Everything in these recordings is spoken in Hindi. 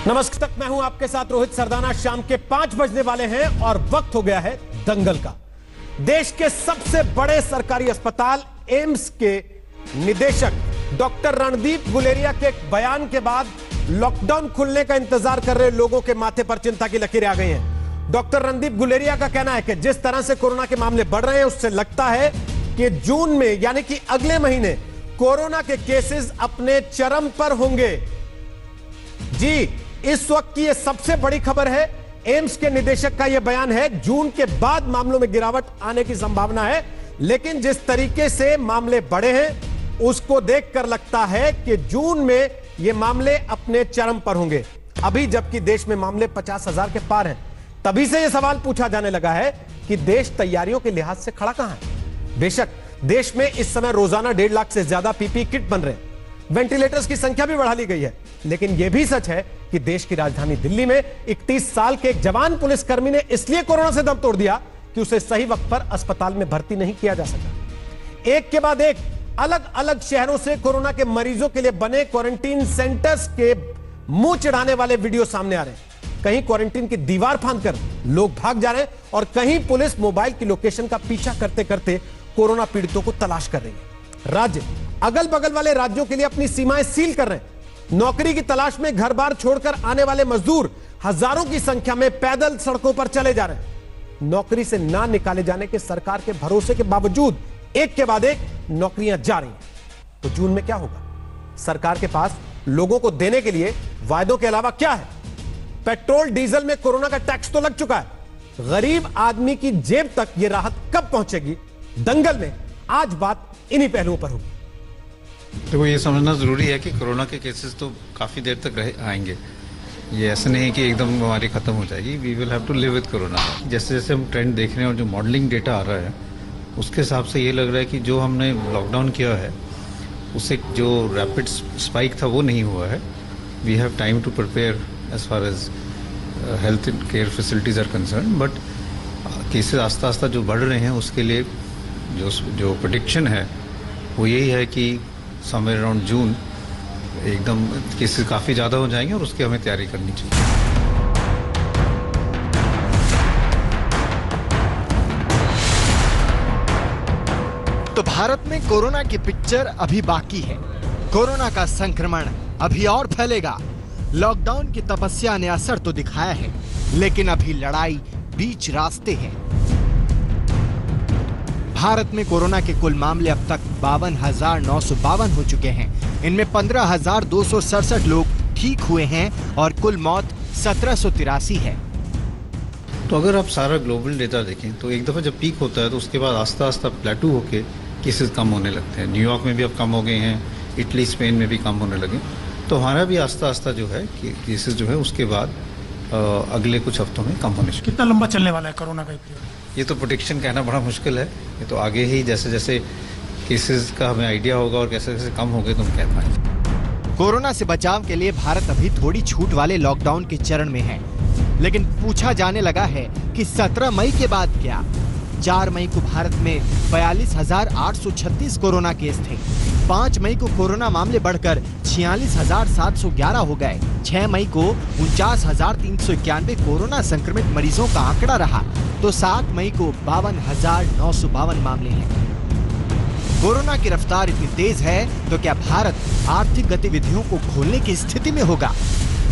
नमस्कार, मैं हूं आपके साथ रोहित सरदाना। शाम के 5 बजने वाले हैं और वक्त हो गया है दंगल का। देश के सबसे बड़े सरकारी अस्पताल एम्स के निदेशक डॉक्टर रणदीप गुलेरिया के एक बयान के बाद लॉकडाउन खुलने का इंतजार कर रहे लोगों के माथे पर चिंता की लकीरें आ गई हैं। डॉक्टर रणदीप गुलेरिया का कहना है कि जिस तरह से कोरोना के मामले बढ़ रहे हैं उससे लगता है कि जून में यानी कि अगले महीने कोरोना के केसेस अपने चरम पर होंगे। जी, इस वक्त की यह सबसे बड़ी खबर है। एम्स के निदेशक का यह बयान है, जून के बाद मामलों में गिरावट आने की संभावना है, लेकिन जिस तरीके से मामले बढ़े हैं उसको देखकर लगता है कि जून में ये मामले अपने चरम पर होंगे। अभी जबकि देश में मामले 50,000 के पार हैं, तभी से यह सवाल पूछा जाने लगा है कि देश तैयारियों के लिहाज से खड़ा कहां है। बेशक देश में इस समय रोजाना 1.5 लाख से ज्यादा पीपीई किट बन रहे हैं, वेंटिलेटर्स की संख्या भी बढ़ा ली गई है, लेकिन यह भी सच है कि देश की राजधानी दिल्ली में 31 साल के एक जवान पुलिसकर्मी ने इसलिए कोरोना से दम तोड़ दिया कि उसे सही वक्त पर अस्पताल में भर्ती नहीं किया जा सका। एक के बाद एक अलग अलग शहरों से कोरोना के मरीजों के लिए बने क्वारंटीन सेंटर्स के मुंह चिढ़ाने वाले वीडियो सामने आ रहे हैं। कहीं क्वारंटीन की दीवार फांदकर लोग भाग जा रहे हैं और कहीं पुलिस मोबाइल की लोकेशन का पीछा करते करते कोरोना पीड़ितों को तलाश कर रही है। राज्य अगल बगल वाले राज्यों के लिए अपनी सीमाएं सील कर रहे हैं। नौकरी की तलाश में घर बार छोड़कर आने वाले मजदूर हजारों की संख्या में पैदल सड़कों पर चले जा रहे हैं। नौकरी से ना निकाले जाने के सरकार के भरोसे के बावजूद एक के बाद एक नौकरियां जा रही हैं। तो जून में क्या होगा? सरकार के पास लोगों को देने के लिए वायदों के अलावा क्या है? पेट्रोल डीजल में कोरोना का टैक्स तो लग चुका है, गरीब आदमी की जेब तक यह राहत कब पहुंचेगी? दंगल में आज बात इन्हीं पहलुओं पर होगी। देखो, ये समझना ज़रूरी है कि कोरोना के केसेस तो काफ़ी देर तक आएंगे। ये ऐसा नहीं है कि एकदम बीमारी ख़त्म हो जाएगी। We will have to live with corona. जैसे जैसे हम ट्रेंड देख रहे हैं और जो मॉडलिंग डेटा आ रहा है उसके हिसाब से ये लग रहा है कि जो हमने लॉकडाउन किया है उससे जो रैपिड स्पाइक था वो नहीं हुआ है। We have time to prepare as far as health care facilities are concern, but cases आस्ता आस्ता जो बढ़ रहे हैं उसके लिए जो प्रेडिक्शन है वो यही है कि समवेयर अराउंड जून एकदम केसेस काफ़ी ज़्यादा हो जाएंगे और उसकी हमें तैयारी करनी चाहिए। तो भारत में कोरोना की पिक्चर अभी बाकी है। कोरोना का संक्रमण अभी और फैलेगा। लॉकडाउन की तपस्या ने असर तो दिखाया है, लेकिन अभी लड़ाई बीच रास्ते है। भारत में कोरोना के कुल मामले अब तक 52,952 हो चुके हैं। इनमें 15,267 लोग ठीक हुए हैं और कुल मौत 1,783 है। तो अगर आप सारा ग्लोबल डेटा देखें तो एक दफ़ा जब पीक होता है तो उसके बाद आस्ता आस्ता प्लेटू होके केसेस कम होने लगते हैं। न्यूयॉर्क में भी अब कम हो गए हैं, इटली स्पेन में भी कम होने लगे। तो हमारा भी आस्ता आस्ता जो है केसेस जो है उसके बाद अगले कुछ हफ्तों में कम होने चाहिए। कितना लंबा चलने वाला है कोरोना का पीरियड? ये तो प्रेडिक्शन कहना बड़ा मुश्किल है। ये तो आगे ही जैसे जैसे केसेस का हमें आइडिया होगा और कैसे कैसे कम होंगे तो हम कह पाएंगे। कोरोना से बचाव के लिए भारत अभी थोड़ी छूट वाले लॉकडाउन के चरण में है, लेकिन पूछा जाने लगा है कि 17 मई के बाद क्या? 4 मई को भारत में 42,836 कोरोना केस थे। 5 मई को कोरोना मामले बढ़कर 46,711 हो गए। 6 मई को 49,391 कोरोना संक्रमित मरीजों का आंकड़ा रहा, तो 7 मई को 52,952 मामले हैं। कोरोना की रफ्तार इतनी तेज है तो क्या भारत आर्थिक गतिविधियों को खोलने की स्थिति में होगा?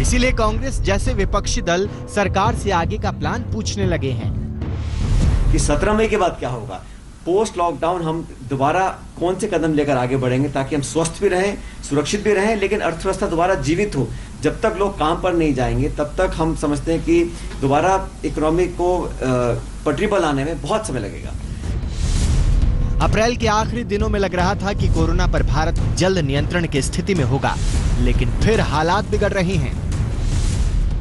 इसीलिए कांग्रेस जैसे विपक्षी दल सरकार से आगे का प्लान पूछने लगे हैं कि 17 मई के बाद क्या होगा। पोस्ट लॉकडाउन हम दोबारा कौन से कदम लेकर आगे बढ़ेंगे ताकि हम स्वस्थ भी रहें, सुरक्षित भी रहें, लेकिन अर्थव्यवस्था दोबारा जीवित हो। जब तक लोग काम पर नहीं जाएंगे तब तक हम समझते हैं कि दोबारा इकोनॉमी को पटरी पर लाने में बहुत समय लगेगा। अप्रैल के आखिरी दिनों में लग रहा था कि कोरोना पर भारत जल्द नियंत्रण की स्थिति में होगा, लेकिन फिर हालात बिगड़ रहे हैं।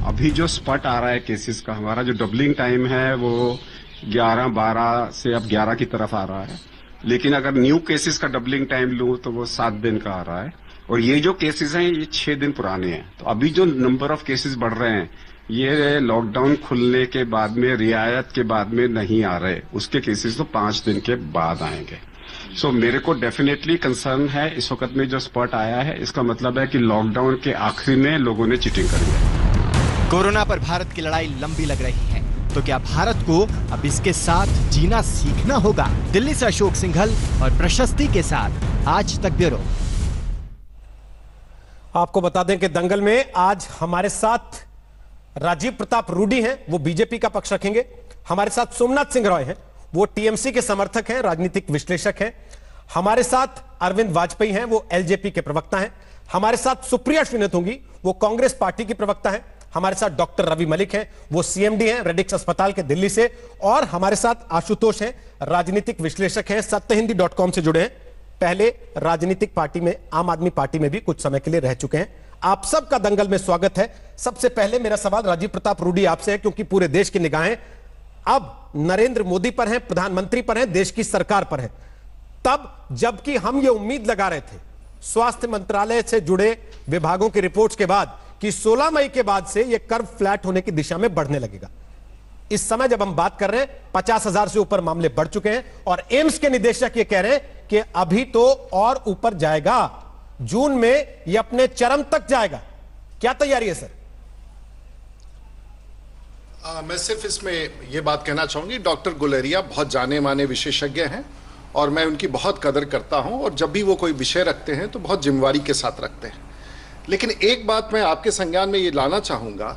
अभी जो स्पट आ रहा है केसेस का, हमारा जो डबलिंग टाइम है वो 11-12 से अब 11 की तरफ आ रहा है, लेकिन अगर न्यू केसेस का डबलिंग टाइम लूं तो वो 7 दिन का आ रहा है और ये जो केसेस हैं ये 6 दिन पुराने हैं। तो अभी जो नंबर ऑफ केसेस बढ़ रहे हैं ये लॉकडाउन खुलने के बाद में, रियायत के बाद में नहीं आ रहे। उसके केसेस तो 5 दिन के बाद आएंगे। सो मेरे को डेफिनेटली कंसर्न है इस वक्त में जो स्पॉट आया है, इसका मतलब है कि लॉकडाउन के आखिरी में लोगों ने चीटिंग करी है। कोरोना पर भारत की लड़ाई लंबी लग रही है, तो क्या भारत को अब इसके साथ जीना सीखना होगा? दिल्ली से अशोक सिंघल और प्रशस्ति के साथ आज तक ब्यूरो। आपको बता दें कि दंगल में आज हमारे साथ राजीव प्रताप रूडी हैं, वो बीजेपी का पक्ष रखेंगे। हमारे साथ सोमनाथ सिंह रॉय हैं, वो टीएमसी के समर्थक हैं, राजनीतिक विश्लेषक हैं। हमारे साथ अरविंद वाजपेयी हैं, वो एलजेपी के प्रवक्ता हैं। हमारे साथ सुप्रिया श्रीनाथ होंगी, वो कांग्रेस पार्टी की प्रवक्ता हैं। हमारे साथ डॉक्टर रवि मलिक हैं, वो सीएमडी हैं रेडिक्स अस्पताल के दिल्ली से। और हमारे साथ आशुतोष हैं, राजनीतिक विश्लेषक हैं, सत्यहिंदी.com से जुड़े हैं, पहले राजनीतिक पार्टी में, आम आदमी पार्टी में भी कुछ समय के लिए रह चुके हैं। आप सबका दंगल में स्वागत है। सबसे पहले मेरा सवाल राजीव प्रताप रूडी आपसे है, क्योंकि पूरे देश की निगाहें अब नरेंद्र मोदी पर हैं, प्रधानमंत्री पर हैं, देश की सरकार पर हैं। तब जबकि हम ये उम्मीद लगा रहे थे स्वास्थ्य मंत्रालय से जुड़े विभागों की रिपोर्ट्स के बाद कि 16 मई के बाद से यह कर्व फ्लैट होने की दिशा में बढ़ने लगेगा। इस समय जब हम बात कर रहे हैं 50,000 से ऊपर मामले बढ़ चुके हैं और एम्स के निदेशक ये कह रहे हैं कि अभी तो और ऊपर जाएगा, जून में यह अपने चरम तक जाएगा। क्या तैयारी है सर? मैं सिर्फ इसमें यह बात कहना चाहूंगी, डॉक्टर गुलेरिया बहुत जाने माने विशेषज्ञ हैं और मैं उनकी बहुत कदर करता हूं, और जब भी वो कोई विषय रखते हैं तो बहुत जिम्मेवारी के साथ रखते हैं। लेकिन एक बात मैं आपके संज्ञान में ये लाना चाहूंगा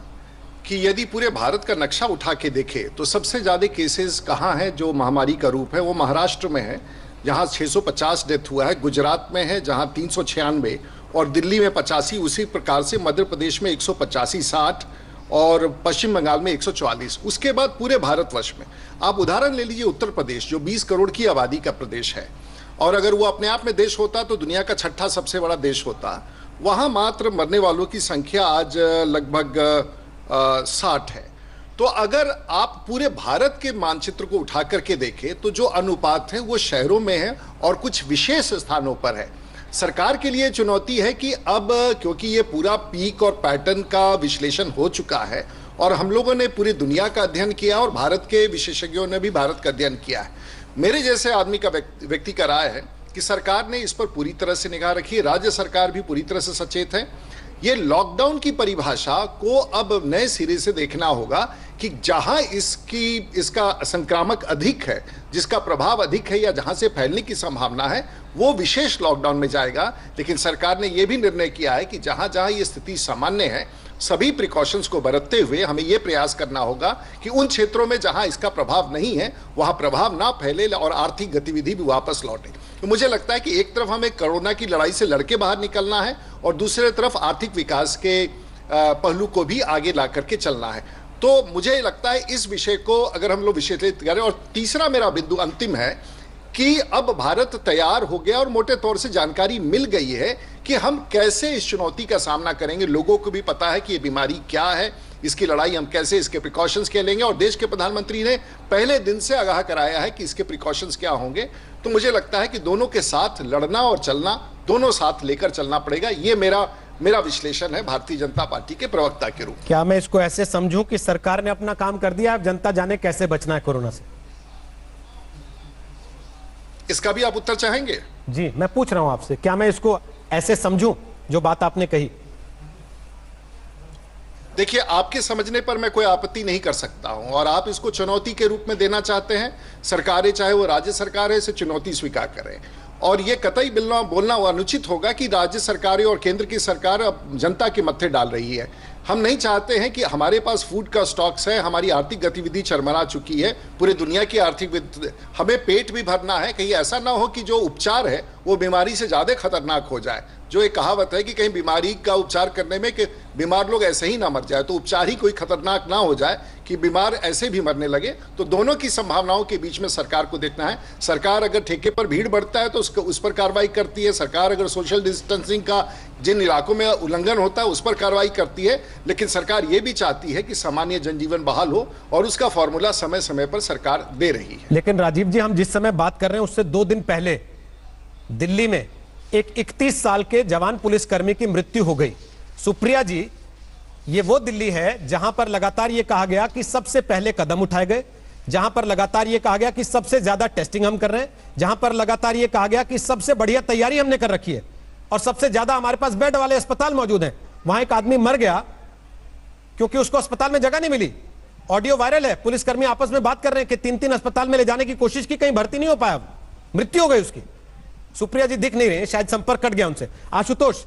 कि यदि पूरे भारत का नक्शा उठा के देखें तो सबसे ज़्यादा केसेस कहाँ हैं जो महामारी का रूप है, वो महाराष्ट्र में है जहाँ 650 डेथ हुआ है, गुजरात में है जहाँ 396 और दिल्ली में 85। उसी प्रकार से मध्य प्रदेश में 185, 60 और पश्चिम बंगाल में 144। उसके बाद पूरे भारतवर्ष में आप उदाहरण ले लीजिए उत्तर प्रदेश, जो 20 करोड़ की आबादी का प्रदेश है, और अगर वो अपने आप में देश होता तो दुनिया का 6ठा सबसे बड़ा देश होता। वहाँ मात्र मरने वालों की संख्या आज लगभग 60 है। तो अगर आप पूरे भारत के मानचित्र को उठा करके देखें तो जो अनुपात है वो शहरों में है और कुछ विशेष स्थानों पर है। सरकार के लिए चुनौती है कि अब क्योंकि ये पूरा पीक और पैटर्न का विश्लेषण हो चुका है और हम लोगों ने पूरी दुनिया का अध्ययन किया और भारत के विशेषज्ञों ने भी भारत का अध्ययन किया है, मेरे जैसे आदमी का व्यक्ति का राय है कि सरकार ने इस पर पूरी तरह से निगाह रखी है। राज्य सरकार भी पूरी तरह से सचेत है। ये लॉकडाउन की परिभाषा को अब नए सिरे से देखना होगा कि जहां इसका संक्रामक अधिक है, जिसका प्रभाव अधिक है या जहां से फैलने की संभावना है, वो विशेष लॉकडाउन में जाएगा। लेकिन सरकार ने यह भी निर्णय किया है कि जहां जहां ये स्थिति सामान्य है, सभी प्रिकॉशंस को बरतते हुए हमें यह प्रयास करना होगा कि उन क्षेत्रों में जहां इसका प्रभाव नहीं है वहां प्रभाव ना फैले और आर्थिक गतिविधि भी वापस लौटे। तो मुझे लगता है कि एक तरफ हमें कोरोना की लड़ाई से लड़के बाहर निकलना है और दूसरी तरफ आर्थिक विकास के पहलू को भी आगे ला करके चलना है। तो मुझे लगता है इस विषय को अगर हम लोग विश्लेषित करें, और तीसरा मेरा बिंदु अंतिम है कि अब भारत तैयार हो गया और मोटे तौर से जानकारी मिल गई है कि हम कैसे इस चुनौती का सामना करेंगे। लोगों को भी पता है कि ये बीमारी क्या है, इसकी लड़ाई हम कैसे, इसके प्रिकॉशंस क्या लेंगे, और देश के प्रधानमंत्री ने पहले दिन से आगाह कराया है कि इसके प्रिकॉशंस क्या होंगे। तो मुझे लगता है कि दोनों के साथ लड़ना और चलना, दोनों साथ लेकर चलना पड़ेगा। ये मेरा विश्लेषण है भारतीय जनता पार्टी के प्रवक्ता के रूप में। क्या मैं इसको ऐसे समझूं कि सरकार ने अपना काम कर दिया, अब जनता जाने कैसे बचना है कोरोना से? इसका भी आप उत्तर चाहेंगे? जी, मैं पूछ रहा हूं आपसे, क्या मैं इसको ऐसे समझूं जो बात आपने कही? देखिए, आपके समझने पर मैं कोई आपत्ति नहीं कर सकता हूं, और आप इसको चुनौती के रूप में देना चाहते हैं, सरकारें चाहे वो राज्य सरकार है, इसे चुनौती स्वीकार करें। और ये कतई बोलना अनुचित होगा कि राज्य सरकारें और केंद्र की सरकार अब जनता के मत्थे डाल रही है। हम नहीं चाहते हैं कि हमारे पास फूड का स्टॉक्स है, हमारी आर्थिक गतिविधि चरमरा चुकी है, पूरी दुनिया की आर्थिक, हमें पेट भी भरना है। कहीं ऐसा ना हो कि जो उपचार है वो बीमारी से ज़्यादा खतरनाक हो जाए। जो एक कहावत है कि कहीं बीमारी का उपचार करने में कि बीमार लोग ऐसे ही ना मर जाए, तो उपचार ही कोई खतरनाक ना हो जाए कि बीमार ऐसे भी मरने लगे। तो दोनों की संभावनाओं के बीच में सरकार को देखना है। सरकार अगर ठेके पर भीड़ बढ़ता है तो उस पर कार्रवाई करती है। सरकार अगर सोशल डिस्टेंसिंग का जिन इलाकों में उल्लंघन होता है उस पर कार्रवाई करती है। लेकिन सरकार ये भी चाहती है कि सामान्य जनजीवन बहाल हो, और उसका फॉर्मूला समय समय पर सरकार दे रही है। लेकिन राजीव जी, हम जिस समय बात कर रहे हैं उससे 2 दिन पहले दिल्ली में एक 31 साल के जवान पुलिसकर्मी की मृत्यु हो गई। सुप्रिया जी, ये वो दिल्ली है जहां पर लगातार ये कहा गया कि सबसे पहले कदम उठाए गए, जहां पर लगातार ये कहा गया कि सबसे ज्यादा टेस्टिंग हम कर रहे हैं, जहां पर लगातार ये कहा गया कि सबसे बढ़िया तैयारी हमने कर रखी है और सबसे ज्यादा हमारे पास बेड वाले अस्पताल मौजूद हैं। वहां एक आदमी मर गया क्योंकि उसको अस्पताल में जगह नहीं मिली। ऑडियो वायरल है, पुलिसकर्मी आपस में बात कर रहे हैं कि 3-3 अस्पताल में ले जाने की कोशिश की, कहीं भर्ती नहीं हो पाया, मृत्यु हो गई उसकी। सुप्रिया जी दिख नहीं रहे, शायद संपर्क कट गया उनसे। आशुतोष,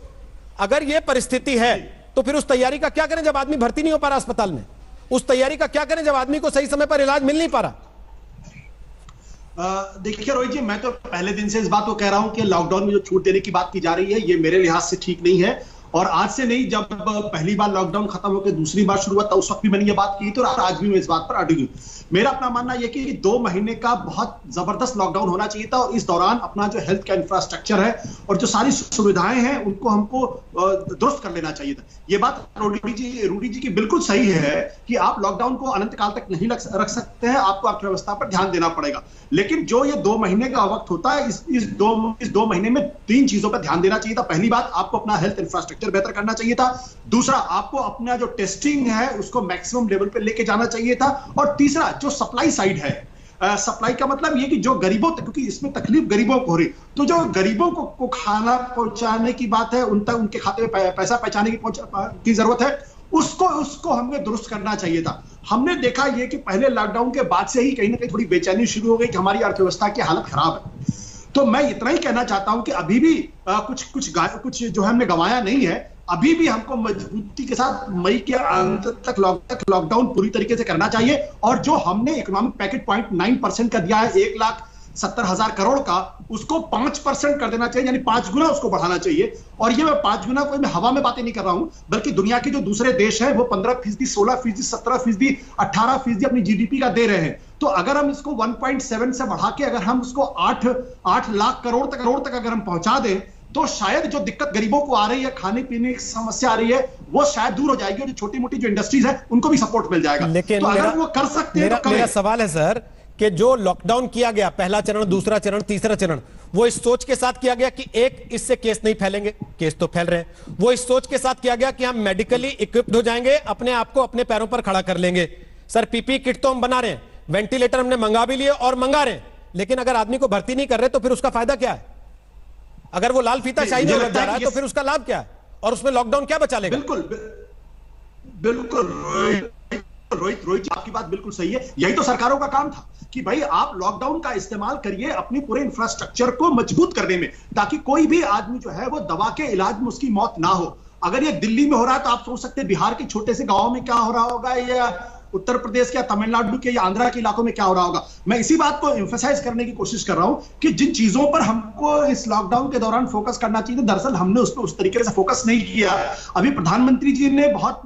अगर यह परिस्थिति है तो फिर उस तैयारी का क्या करें जब आदमी भर्ती नहीं हो पा रहा अस्पताल में? उस तैयारी का क्या करें जब आदमी को सही समय पर इलाज मिल नहीं पा रहा? देखिए रोहित जी, मैं तो पहले दिन से इस बात को कह रहा हूं कि लॉकडाउन में जो छूट देने की बात की जा रही है, ये मेरे लिहाज से ठीक नहीं है। और आज से नहीं, जब पहली बार लॉकडाउन खत्म होकर दूसरी बार शुरू हुआ था उस वक्त भी मैंने ये बात की, तो आज भी मैं इस बात पर अड़िग हूं। मेरा अपना मानना यह कि 2 महीने का बहुत जबरदस्त लॉकडाउन होना चाहिए था, और इस दौरान अपना जो हेल्थ का इंफ्रास्ट्रक्चर है और जो सारी सुविधाएं हैं उनको हमको दुरुस्त कर लेना चाहिए था। ये बात रूडी जी की बिल्कुल सही है कि आप लॉकडाउन को अनंत काल तक नहीं रख सकते हैं, आपको अर्थव्यवस्था पर ध्यान देना पड़ेगा। लेकिन जो ये 2 महीने का वक्त होता है, इस 2 महीने में 3 चीजों पर ध्यान देना चाहिए था। पहली बात, आपको अपना हेल्थ इंफ्रास्ट्रक्चर बेहतर करना चाहिए था। दूसरा, आपको अपना जो टेस्टिंग है उसको मैक्सिमम लेवल पे लेके जाना चाहिए था। और तीसरा, जो सप्लाई साइड है, सप्लाई का मतलब ये कि जो गरीबों तक, क्योंकि इसमें तकलीफ गरीबों को हो रही, तो जो गरीबों को खाना पहुंचाने की बात है, उन तक उनके खाते में पैसा पहुंचाने की जरूरत है, उसको हमें दुरुस्त करना चाहिए था। हमने देखा ये कि पहले लॉकडाउन के बाद से ही कहीं ना कहीं थोड़ी बेचैनी शुरू हो गई कि हमारी अर्थव्यवस्था की हालत खराब है। तो मैं इतना ही कहना चाहता हूं कि अभी भी कुछ जो है हमने गंवाया नहीं है। अभी भी हमको मजबूती के साथ मई के अंत तक लॉकडाउन पूरी तरीके से करना चाहिए। और जो हमने इकोनॉमिक पैकेज 0.9% का दिया है 1,70,000 करोड़ का, उसको 5% कर देना चाहिए, यानी 5 गुना उसको बढ़ाना चाहिए। और ये मैं 5 गुना कोई मैं हवा में बातें नहीं कर रहा हूं, बल्कि दुनिया के जो दूसरे देश हैं वो 15%, 16%, 17%, 18% अपनी जीडीपी का दे रहे हैं। तो अगर हम इसको 1.7 से बढ़ा के अगर हम उसको 8 लाख करोड़ तक अगर हम पहुंचा दें, तो शायद जो दिक्कत गरीबों को आ रही है, खाने पीने की समस्या आ रही है, वो शायद दूर हो जाएगी और जो छोटी मोटी जो इंडस्ट्रीज है उनको भी सपोर्ट मिल जाएगा। लेकिन तो अगर वो कर सकते हैं तो करें। मेरा सवाल है सर कि जो लॉकडाउन किया गया, पहला चरण, दूसरा चरण, तीसरा चरण, वो इस सोच के साथ किया गया कि एक, इससे केस नहीं फैलेंगे, केस तो फैल रहे हैं। वो इस सोच के साथ किया गया कि हम मेडिकली इक्विप्ड हो जाएंगे, अपने आप को अपने पैरों पर खड़ा कर लेंगे। सर, पीपी किट तो हम बना रहे हैं, वेंटिलेटर हमने मंगा भी लिए और मंगा रहे हैं, लेकिन अगर आदमी को भर्ती नहीं कर रहे तो फिर उसका फायदा क्या है? अगर वो लाल फीता शाही में लग जा रहा है तो फिर उसका लाभ क्या है? और उसमें लॉकडाउन क्या बचा लेगा? बिल्कुल रोहित, आपकी बात बिल्कुल सही है। यही तो सरकारों का काम था कि भाई आप लॉकडाउन का इस्तेमाल करिए अपनी पूरे इंफ्रास्ट्रक्चर को मजबूत करने में, ताकि कोई भी आदमी जो है वो दवा के इलाज में उसकी मौत ना हो। अगर ये दिल्ली में हो रहा है तो आप सोच सकते हैं बिहार के छोटे से गांव में क्या हो रहा होगा, या उत्तर प्रदेश के, तमिलनाडु के या आंध्रा के इलाकों में क्या हो रहा होगा। मैं इसी बात को एम्फसाइज करने की कोशिश कर रहा हूं कि जिन चीजों पर हमको इस लॉकडाउन के दौरान फोकस करना चाहिए, दरअसल हमने उस पर उस तरीके से फोकस नहीं किया। अभी प्रधानमंत्री जी ने बहुत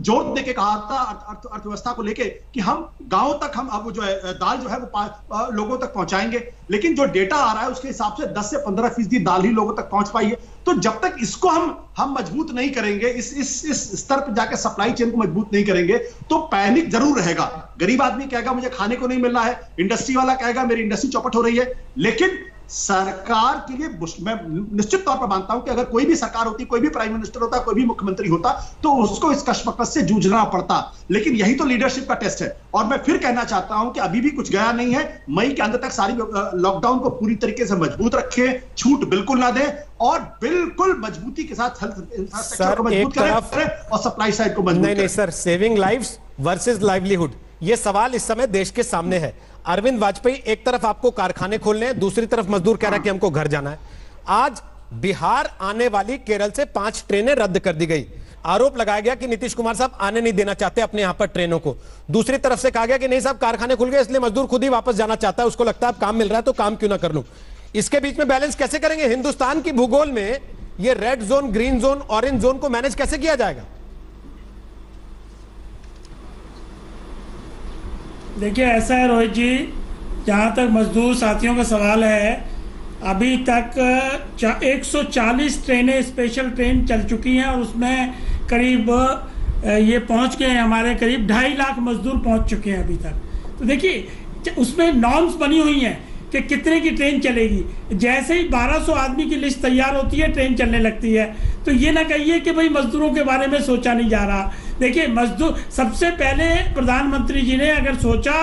जोर देके कहा था अर्थव्यवस्था को लेके कि हम गांव तक हम अब जो है दाल जो है वो लोगों तक पहुंचाएंगे, लेकिन जो डेटा आ रहा है उसके हिसाब से 10 से 15% दाल ही लोगों तक पहुंच पाई है। तो जब तक इसको हम मजबूत नहीं करेंगे, इस स्तर पर जाकर सप्लाई चेन को मजबूत नहीं करेंगे, तो पैनिक जरूर रहेगा। गरीब आदमी कहेगा मुझे खाने को नहीं मिल रहा है, इंडस्ट्री वाला कहेगा मेरी इंडस्ट्री चौपट हो रही है। लेकिन सरकार के लिए मैं निश्चित तौर पर मानता हूं कि अगर कोई भी सरकार होती, कोई भी प्राइम मिनिस्टर होता, कोई भी मुख्यमंत्री होता, तो उसको इस कश्मकश से जूझना पड़ता। लेकिन यही तो लीडरशिप का टेस्ट है। और मैं फिर कहना चाहता हूं कि अभी भी कुछ गया नहीं है। मई के अंत तक सारी लॉकडाउन को पूरी तरीके से मजबूत रखें, छूट बिल्कुल ना दें, और बिल्कुल मजबूती के साथ हेल्थ इंफ्रास्ट्रक्चर को मजबूत करें और सप्लाई साइड को मजबूत करें। नहीं sir, saving lives versus livelihood, ये सवाल इस समय देश के सामने है। अरविंद वाजपेयी एक तरफ आपको कारखाने खोलने हैं, दूसरी तरफ मजदूर कह रहा है कि हमको घर जाना है। आज बिहार आने वाली केरल से 5 ट्रेनें रद्द कर दी गई। आरोप लगाया गया कि नीतीश कुमार साहब आने नहीं देना चाहते अपने यहां पर ट्रेनों को। दूसरी तरफ से कहा गया कि नहीं साहब, कारखाने खुल गए इसलिए मजदूर खुद ही वापस जाना चाहता है, उसको लगता है अब काम मिल रहा है तो काम क्यों ना कर लूं। इसके बीच में बैलेंस कैसे करेंगे? हिंदुस्तान की भूगोल में ये red zone, green zone, orange zone को मैनेज कैसे किया जाएगा? देखिए ऐसा है रोहित जी, जहाँ तक मजदूर साथियों का सवाल है, अभी तक 140 ट्रेनें, स्पेशल ट्रेन चल चुकी हैं और उसमें करीब ये पहुँच गए हैं, हमारे करीब 2.5 लाख मजदूर पहुँच चुके हैं अभी तक। तो देखिए उसमें नॉर्म्स बनी हुई हैं कि कितने की ट्रेन चलेगी। जैसे ही 1200 आदमी की लिस्ट तैयार होती है, ट्रेन चलने लगती है। तो ये ना कहिए कि भाई मजदूरों के बारे में सोचा नहीं जा रहा। देखिए मजदूर, सबसे पहले प्रधानमंत्री जी ने अगर सोचा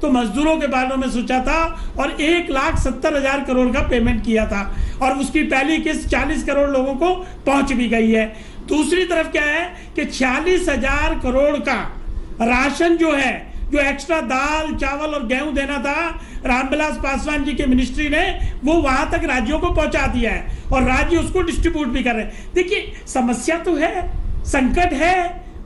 तो मजदूरों के बारे में सोचा था और 1,70,000 करोड़ का पेमेंट किया था और उसकी पहली किस्त 40 करोड़ लोगों को पहुंच भी गई है। दूसरी तरफ क्या है कि 46,000 करोड़ का राशन जो है, जो एक्स्ट्रा दाल चावल और गेहूं देना था, रामविलास पासवान जी के मिनिस्ट्री ने वो वहां तक राज्यों को पहुंचा दिया है और राज्य उसको डिस्ट्रीब्यूट भी कर रहे हैं। देखिए समस्या तो है, संकट है,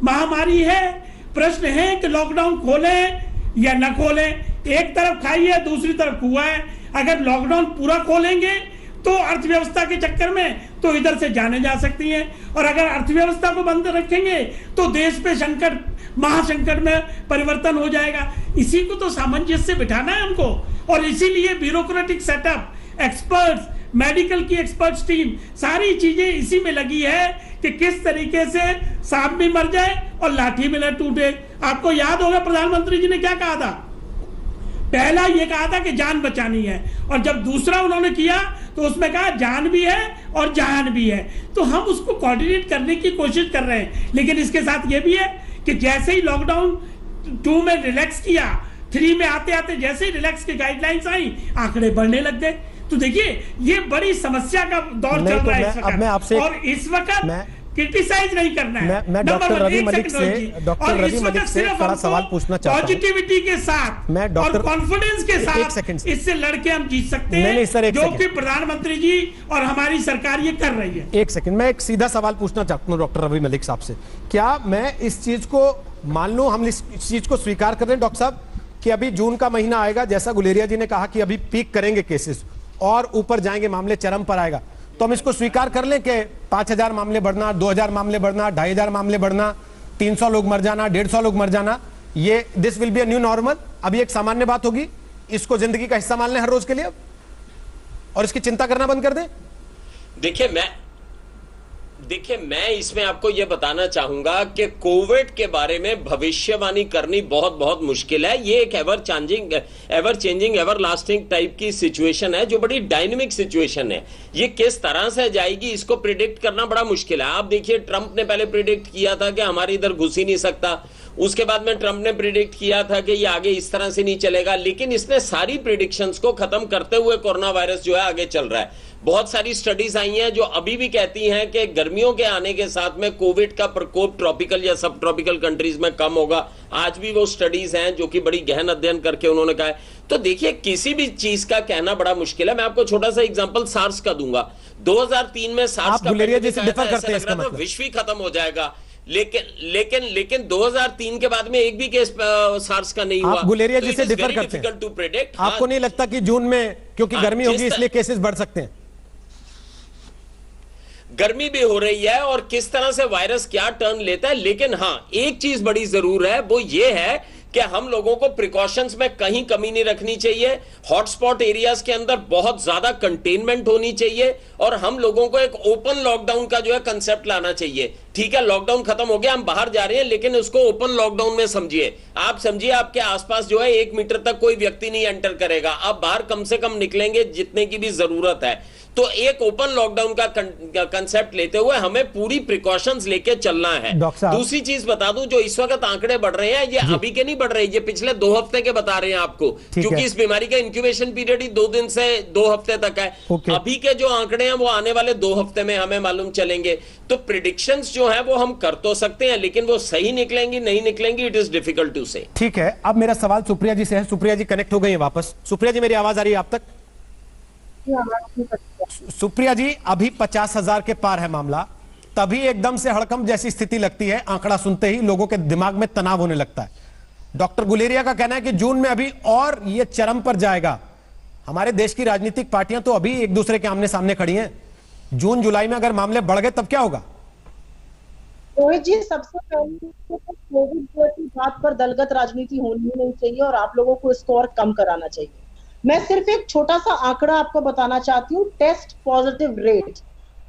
महामारी है, प्रश्न है कि लॉकडाउन खोलें या न खोलें। एक तरफ खाई है, दूसरी तरफ कुआं है। अगर लॉकडाउन पूरा खोलेंगे तो अर्थव्यवस्था के चक्कर में तो इधर से जाने जा सकती हैं, और अगर अर्थव्यवस्था को बंद रखेंगे तो देश पे संकट, महासंकट में परिवर्तन हो जाएगा। इसी को तो सामंजस्य से बिठाना है हमको, और इसीलिए ब्यूरोक्रेटिक सेटअप, एक्सपर्ट्स, मेडिकल की एक्सपर्ट्स टीम, सारी चीजें इसी में लगी है कि किस तरीके से सांप भी मर जाए और लाठी भी न टूटे। आपको याद होगा प्रधानमंत्री जी ने क्या कहा था? पहला ये कहा था कि जान बचानी है, और जब दूसरा उन्होंने किया तो उसमें कहा जान भी है और जहान भी है। तो हम उसको कोऑर्डिनेट करने की कोशिश कर रहे हैं, लेकिन इसके साथ ये भी है कि जैसे ही लॉकडाउन 2 में रिलैक्स किया, 3 में आते आते जैसे ही रिलैक्स की गाइडलाइंस आई, आंकड़े बढ़ने लग गए। तो देखिए ये बड़ी समस्या का दौर चल रहा है इस वक्त, और इस वक्त क्रिटिसाइज नहीं करना है। मैं डॉक्टर रवि मलिक से थोड़ा सवाल पूछना चाहता हूं। पॉजिटिविटी के साथ और कॉन्फिडेंस के साथ इससे लड़के हम जीत सकते हैं, जो कि प्रधानमंत्री जी और हमारी सरकार ये कर रही है। एक सेकंड, मैं एक सीधा सवाल पूछना चाहता हूं डॉक्टर रवि मलिक साहब से। क्या मैं इस चीज को मान लूं, हम इस चीज को स्वीकार कर रहे हैं डॉक्टर साहब कि अभी जून का महीना आएगा, जैसा गुलेरिया जी ने कहा कि अभी पीक करेंगे केसेस और ऊपर जाएंगे, मामले चरम पर आएगा, तो हम इसको स्वीकार कर लें कि 5,000 मामले बढ़ना, 2,000 मामले बढ़ना, 2,500 मामले बढ़ना, 300 लोग मर जाना, 150 लोग मर जाना, ये this will be a new normal, अभी एक सामान्य बात होगी, इसको जिंदगी का हिस्सा मान लें हर रोज के लिए और इसकी चिंता करना बंद कर दें? देखिए मैं इसमें आपको यह बताना चाहूंगा कि कोविड के बारे में भविष्यवाणी करनी बहुत बहुत मुश्किल है। ये एक ever changing ever lasting type की सिचुएशन है, जो बड़ी डायनेमिक सिचुएशन है। ये किस तरह से जाएगी इसको प्रिडिक्ट करना बड़ा मुश्किल है। आप देखिए ट्रंप ने पहले प्रिडिक्ट किया था कि हमारे इधर घुस ही नहीं सकता, उसके बाद में ट्रंप ने प्रिडिक्ट किया था कि ये आगे इस तरह से नहीं चलेगा, लेकिन इसने सारी प्रिडिक्शंस को खत्म करते हुए कोरोना वायरस जो है आगे चल रहा है। बहुत सारी स्टडीज आई हैं जो अभी भी कहती हैं कि गर्मियों के आने के साथ में कोविड का प्रकोप ट्रॉपिकल या सब ट्रॉपिकल कंट्रीज में कम होगा। आज भी वो स्टडीज हैं जो कि बड़ी गहन अध्ययन करके उन्होंने कहा है। तो देखिए किसी भी चीज का कहना बड़ा मुश्किल है। मैं आपको छोटा सा एग्जांपल सार्स का दूंगा। 2003 में सार्स का विश्व ही खत्म हो जाएगा, लेकिन 2003 के बाद में एक भी केस सार्स का नहीं हुआ। आप गुलेरिया जी से डिफर करते हैं, टू प्रेडिक्ट। आपको नहीं लगता कि जून में क्योंकि गर्मी होगी इसलिए केसेस बढ़ सकते हैं? गर्मी भी हो रही है और किस तरह से वायरस क्या टर्न लेता है, लेकिन हां एक चीज बड़ी जरूर है, वो ये है कि हम लोगों को प्रिकॉशंस में कहीं कमी नहीं रखनी चाहिए। हॉटस्पॉट एरियाज के अंदर बहुत ज्यादा कंटेनमेंट होनी चाहिए और हम लोगों को एक ओपन लॉकडाउन का जो है कंसेप्ट लाना चाहिए। ठीक है, लॉकडाउन खत्म हो गया, हम बाहर जा रहे हैं, लेकिन उसको ओपन लॉकडाउन में समझिए। आप समझिए आपके आसपास जो है 1 मीटर तक कोई व्यक्ति नहीं एंटर करेगा, आप बाहर कम से कम निकलेंगे जितने की भी जरूरत है। तो एक ओपन लॉकडाउन का कंसेप्ट लेते हुए हमें पूरी प्रिकॉशंस लेके चलना है। दूसरी चीज बता दूं, जो इस वक्त आंकड़े बढ़ रहे हैं ये अभी के नहीं बढ़ रहे, ये पिछले 2 हफ्ते के बता रहे हैं आपको, क्योंकि इस बीमारी का इंक्यूबेशन पीरियड ही 2 दिन से 2 हफ्ते तक है। अभी के जो आंकड़े हैं वो आने वाले 2 हफ्ते में हमें मालूम चलेंगे। तो प्रिडिक्शंस जो है वो हम कर तो सकते हैं, लेकिन वो सही निकलेंगी नहीं निकलेंगी, इट इज डिफिकल्ट टू से। ठीक है, अब मेरा सवाल सुप्रिया जी से है। सुप्रिया जी कनेक्ट हो गई है वापस। सुप्रिया जी मेरी आवाज आ रही है आप तक? सुप्रिया जी अभी 50,000 के पार है मामला, तभी एकदम से हड़कंप जैसी स्थिति लगती है। आंकड़ा सुनते ही लोगों के दिमाग में तनाव होने लगता है। डॉक्टर गुलेरिया का कहना है कि जून में अभी और ये चरम पर जाएगा। हमारे देश की राजनीतिक पार्टियां तो अभी एक दूसरे के आमने सामने खड़ी हैं। जून जुलाई में अगर मामले बढ़ गए तब क्या होगा? रोहित जी, सबसे पहले तो कोविड की बात पर दलगत राजनीति होनी नहीं चाहिए और आप लोगों को इसको और कम कराना चाहिए। मैं सिर्फ एक छोटा सा आंकड़ा आपको बताना चाहती हूँ। टेस्ट पॉजिटिव रेट,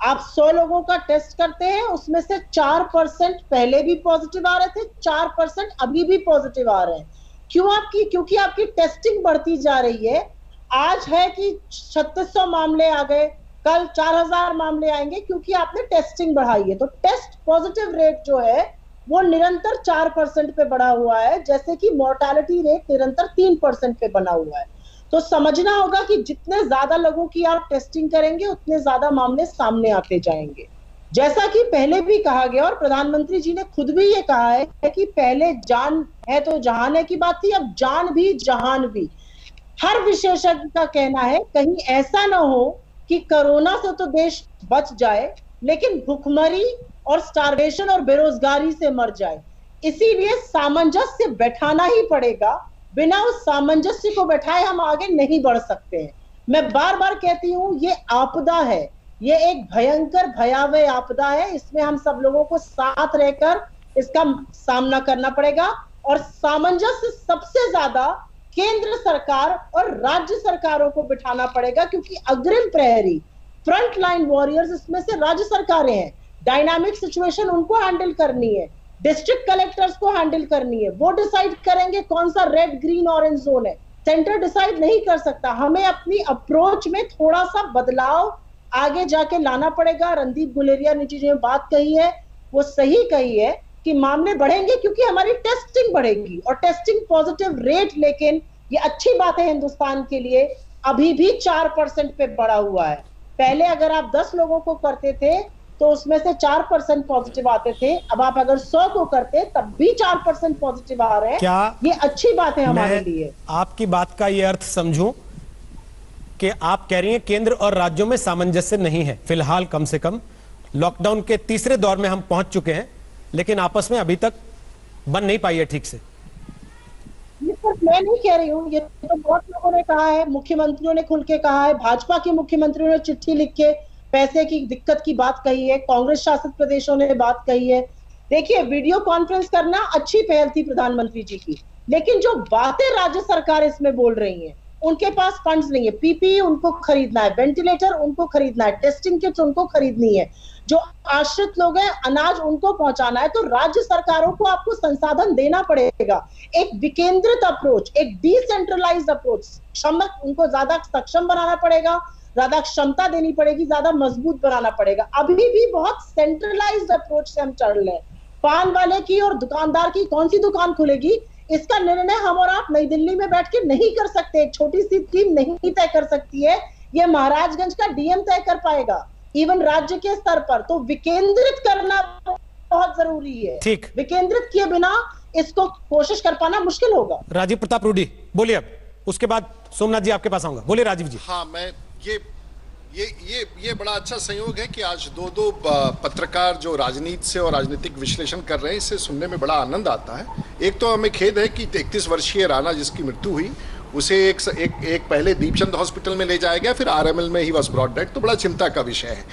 आप 100 लोगों का टेस्ट करते हैं, उसमें से 4% पहले भी पॉजिटिव आ रहे थे, 4% अभी भी पॉजिटिव आ रहे हैं। क्योंकि आपकी टेस्टिंग बढ़ती जा रही है। आज है कि 3600 मामले आ गए, कल 4000 मामले आएंगे, क्योंकि आपने टेस्टिंग बढ़ाई है। तो टेस्ट पॉजिटिव रेट जो है वो निरंतर 4% पे बढ़ा हुआ है, जैसे कि मोर्टालिटी रेट निरंतर 3% पे बना हुआ है। तो समझना होगा कि जितने ज्यादा लोगों की आप टेस्टिंग करेंगे उतने ज्यादा मामले सामने आते जाएंगे। जैसा कि पहले भी कहा गया और प्रधानमंत्री जी ने खुद भी ये कहा है कि पहले जान है तो जहान है की बात थी, अब जान भी जहान भी। हर विशेषज्ञ का कहना है कहीं ऐसा ना हो कि कोरोना से तो देश बच जाए लेकिन भुखमरी और स्टारवेशन और बेरोजगारी से मर जाए। इसीलिए सामंजस्य बैठाना ही पड़ेगा, बिना उस सामंजस्य को बैठाए हम आगे नहीं बढ़ सकते हैं। मैं बार बार कहती हूं ये आपदा है, ये एक भयंकर भयावह आपदा है, इसमें हम सब लोगों को साथ रहकर इसका सामना करना पड़ेगा और सामंजस्य सबसे ज्यादा केंद्र सरकार और राज्य सरकारों को बिठाना पड़ेगा, क्योंकि अग्रिम प्रहरी फ्रंट लाइन वॉरियर्स इसमें से राज्य सरकारें हैं। डायनामिक सिचुएशन उनको हैंडल करनी है, डिस्ट्रिक्ट कलेक्टर्स को हैंडल करनी है, वो डिसाइड करेंगे कौन सा रेड ग्रीन ऑरेंज जोन है, सेंटर डिसाइड नहीं कर सकता। हमें अपनी अप्रोच में थोड़ा सा बदलाव आगे जाके लाना पड़ेगा। रणदीप गुलेरिया ने जो बात कही है वो सही कही है कि मामले बढ़ेंगे क्योंकि हमारी टेस्टिंग बढ़ेगी और टेस्टिंग पॉजिटिव रेट, लेकिन ये अच्छी बात है हिंदुस्तान के लिए, अभी भी 4% पे बढ़ा हुआ है। पहले अगर आप 10 लोगों को करते थे तो उसमें से 4% पॉजिटिव आते थे, अब आप अगर 100 को करते तब भी 4% पॉजिटिव आ रहे हैं। क्या ये अच्छी बात है हमारे लिए? आपकी बात का ये अर्थ समझूं कि आप कह रही हैं केंद्र और राज्यों में सामंजस्य नहीं है फिलहाल, कम से कम लॉकडाउन के तीसरे दौर में हम पहुंच चुके हैं, लेकिन आपस में अभी तक बन नहीं पाई है ठीक से। ये सिर्फ मैं नहीं कह रही हूँ, ये तो बहुत लोगों ने कहा है, मुख्यमंत्रियों ने खुल के कहा है, भाजपा के मुख्यमंत्रियों ने चिट्ठी लिख के पैसे की दिक्कत की बात कही है, कांग्रेस शासित प्रदेशों ने बात कही है। देखिए, वीडियो कॉन्फ्रेंस करना अच्छी पहल थी प्रधानमंत्री जी की, लेकिन जो बातें राज्य सरकार इसमें बोल रही है, उनके पास फंड्स नहीं है। पीपीई उनको खरीदना है, वेंटिलेटर उनको खरीदना है, टेस्टिंग किट्स उनको खरीदनी है, जो आश्रित लोग हैं अनाज उनको पहुंचाना है। तो राज्य सरकारों को आपको संसाधन देना पड़ेगा, एक विकेंद्रित अप्रोच, एक डिसेंट्रलाइज्ड अप्रोच, क्षमता उनको ज्यादा सक्षम बनाना पड़ेगा, ज्यादा क्षमता देनी पड़ेगी, ज्यादा मजबूत बनाना पड़ेगा। अभी भी बहुत सेंट्रलाइज्ड अप्रोच से हम चल रहे हैं। पान वाले की और दुकानदार की कौन सी दुकान खुलेगी, इसका निर्णय हम और आप नई दिल्ली में बैठ के नहीं कर सकते, एक छोटी सी टीम नहीं तय कर सकती है, ये महाराजगंज का डीएम तय कर पाएगा, इवन राज्य के स्तर पर। तो विकेंद्रित करना बहुत जरूरी है, ठीक, विकेंद्रित किए बिना इसको कोशिश कर पाना मुश्किल होगा। राजीव प्रताप रूडी बोलिए, अब उसके बाद सोमनाथ जी आपके पास आऊंगा। बोलिए राजीव जी। हाँ, मैं ये बड़ा अच्छा संयोग है कि आज दो पत्रकार जो राजनीति से और राजनीतिक विश्लेषण कर रहे हैं, इसे सुनने में बड़ा आनंद आता है। एक तो हमें खेद है कि 33 वर्षीय राणा जिसकी मृत्यु हुई उसे एक पहले दीपचंद हॉस्पिटल में ले जाया गया, फिर आरएमएल में ही वॉज ब्रॉट डेड, तो बड़ा चिंता का विषय है।